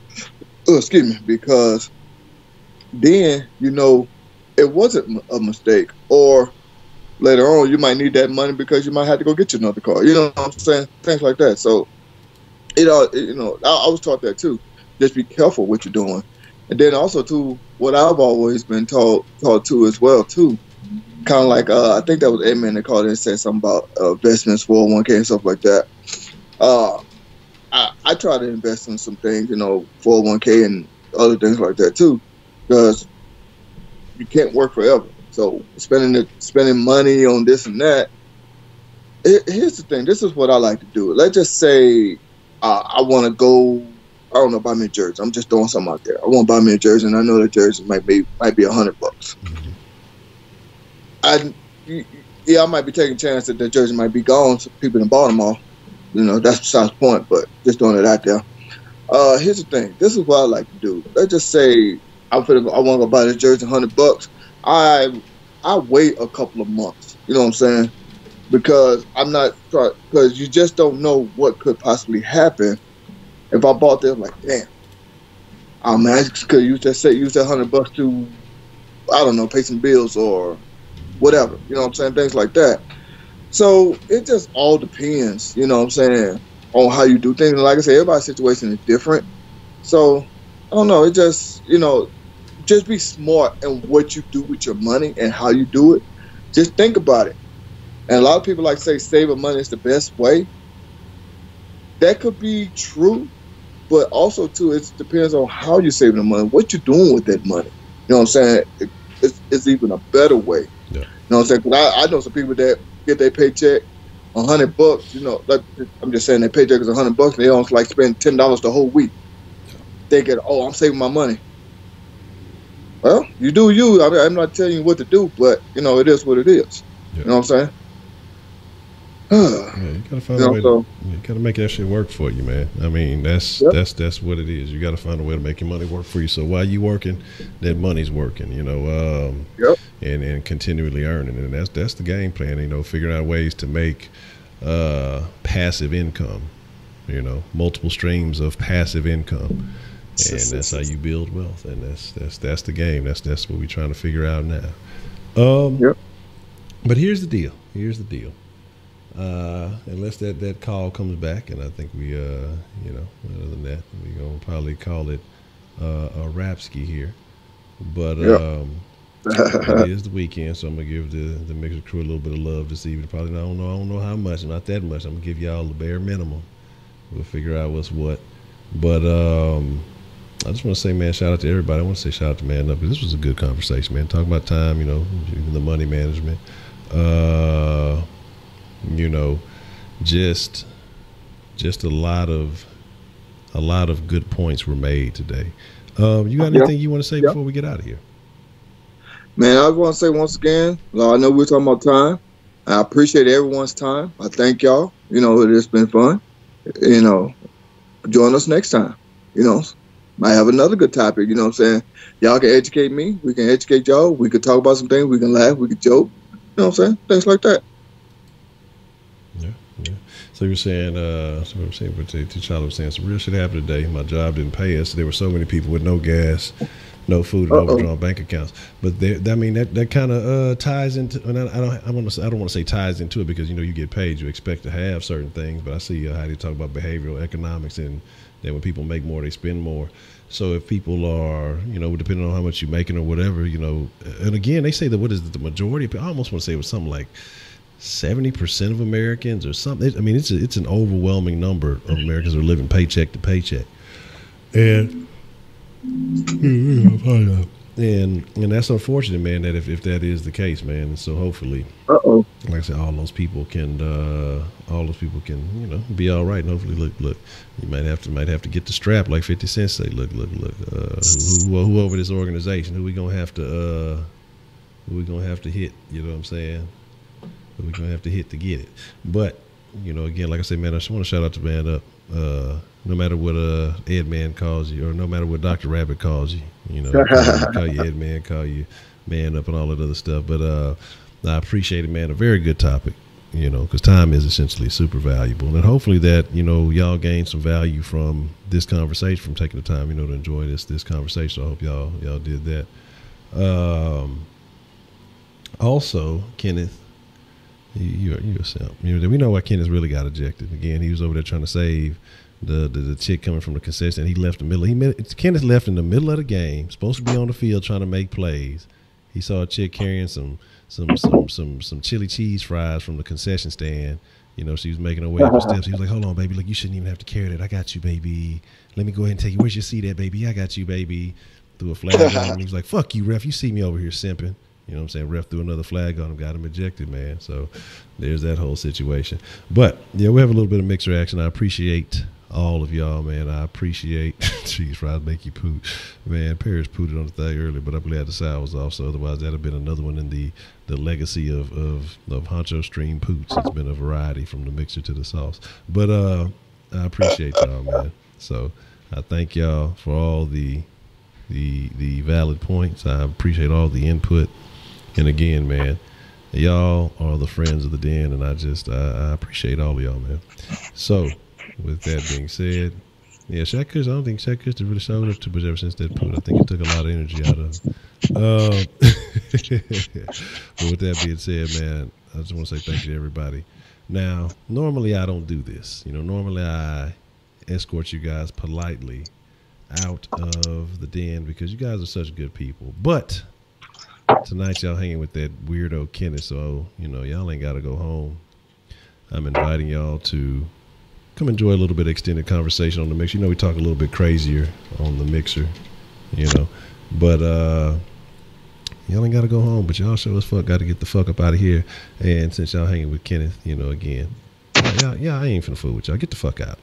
Speaker 2: Excuse me. Because then, it wasn't a mistake. Or later on, you might need that money because you might have to go get you another car. You know what I'm saying? Things like that. So, I was taught that too. Just be careful what you're doing. And then also, too, what I've always been taught to as well, too. Kind of like, I think that was Edmund that called in and said something about investments, 401k and stuff like that. I try to invest in some things, 401k and other things like that too, because you can't work forever. So spending money on this and that. Here's the thing. This is what I like to do. Let's just say I want to go. I don't know, buy me a jersey. I'm just throwing something out there. I want to buy me a jersey, and I know the jersey might be $100.
Speaker 1: Mm-hmm.
Speaker 2: I might be taking a chance that the jersey might be gone, so people in Baltimore. That's besides the point, but just throwing it out there. Here's the thing. This is what I like to do. Let's just say I want to go buy this jersey $100. I wait a couple of months. You know what I'm saying? Because because you just don't know what could possibly happen. If I bought this, I'm like, damn. Man, I could use that $100 to, I don't know, pay some bills or whatever. You know what I'm saying? Things like that. So it just all depends, you know what I'm saying, on how you do things. And like I said, everybody's situation is different. So I don't know. It just, just be smart in what you do with your money and how you do it. Just think about it. And a lot of people like to say saving money is the best way. That could be true, but also too, it depends on how you're saving the money, what you're doing with that money. You know what I'm saying? It's even a better way.
Speaker 1: Yeah.
Speaker 2: You know what I'm saying? 'Cause I know some people that get their paycheck $100. Like, I'm just saying their paycheck is $100. And they don't like spend $10 the whole week. Thinking, I'm saving my money. Well, you do you. I mean, I'm not telling you what to do, but it is what it is. Yeah. You know what I'm saying?
Speaker 1: Yeah, you gotta find a way. You gotta make that shit work for you, man. I mean, that's what it is. You gotta find a way to make your money work for you. So while you working, that money's working. And continually earning, and that's the game plan. Figuring out ways to make passive income. Multiple streams of passive income, and that's how you build wealth. And that's the game. That's what we're trying to figure out now. But here's the deal. Unless that call comes back, and I think we, other than that, we're going to probably call it a Rapski here. But It is the weekend, so I'm gonna give the mixer crew a little bit of love this evening. Probably I don't know how much, not that much. I'm gonna give y'all the bare minimum. We'll figure out what's what. But I just want to say, man, shout out to everybody. I want to say shout out to Man Up, because this was a good conversation, man. Talking about time, even the money management. Just a lot of good points were made today. You got anything you want to say before we get out of here?
Speaker 2: Man, I want to say once again, I know we're talking about time. I appreciate everyone's time. I thank y'all. It's been fun. Join us next time. Might have another good topic. You know what I'm saying? Y'all can educate me. We can educate y'all. We could talk about some things. We can laugh. We can joke. You know what I'm saying? Things like that.
Speaker 1: Yeah. So you're saying, T'Challa was saying some real shit happened today. My job didn't pay us. There were so many people with no gas, no food, and overdrawn bank accounts. But that kind of ties into. And I don't want to say ties into it, because you get paid, you expect to have certain things. But I see how they talk about behavioral economics, and that when people make more, they spend more. So if people are, depending on how much you're making or whatever, and again, they say that the majority of, I almost want to say it was something like 70% of Americans or something. I mean, it's an overwhelming number of Americans are living paycheck to paycheck. And that's unfortunate, man, that if that is the case, man. And so hopefully, like I said, all those people can be all right. And hopefully, look, you might have to get the strap, like 50 Cent say. Look, who over this organization? Who we gonna have to hit? You know what I'm saying? Who we gonna have to hit to get it? But again, like I said, man, I just want to shout out to Man Up. No matter what Ed Man calls you, or no matter what Dr. Rabbit calls you, call you Ed Man, call you Man Up, and all that other stuff. But I appreciate it, man. A very good topic, because time is essentially super valuable, and hopefully that y'all gain some value from this conversation, from taking the time to enjoy this conversation. I hope y'all did that. Also, Kenneth, you're a simp. We know why Kenneth really got ejected. Again, he was over there trying to save the chick coming from the concession. He left Kenneth left in the middle of the game, supposed to be on the field trying to make plays. He saw a chick carrying some chili cheese fries from the concession stand. She was making her way up the steps. He was like, "Hold on, baby. Look, you shouldn't even have to carry that. I got you, baby. Let me go ahead and take you. Where's your seat at, baby? I got you, baby." Threw a flag on him. He was like, "Fuck you, ref. You see me over here simping." You know what I'm saying? Ref threw another flag on him, got him ejected, man. So there's that whole situation. But yeah, we have a little bit of mixed reaction. I appreciate all of y'all, man. I appreciate cheese fries make you poot. Man, Paris pooted on the thing earlier, but I'm glad the sound was off. So otherwise that'd have been another one in the legacy of Honcho stream poots. It's been a variety from the mixer to the sauce. But I appreciate y'all, man. So I thank y'all for all the valid points. I appreciate all the input. And again, man, y'all are the friends of the den, and I appreciate all of y'all, man. So, with that being said, yeah, Shaq Kush, I don't think Shaq Kush really showed up too much ever since that poot. I think it took a lot of energy out of him. But with that being said, man, I just want to say thank you to everybody. Now, normally I don't do this. Normally I escort you guys politely out of the den because you guys are such good people. But tonight y'all hanging with that weirdo Kenneth, so y'all ain't gotta go home. I'm inviting y'all to come enjoy a little bit of extended conversation on the mixer. We talk a little bit crazier on the mixer, but y'all ain't gotta go home, but y'all sure as fuck gotta get the fuck up out of here. And since y'all hanging with Kenneth, again, yeah, I ain't finna fool with y'all. Get the fuck out.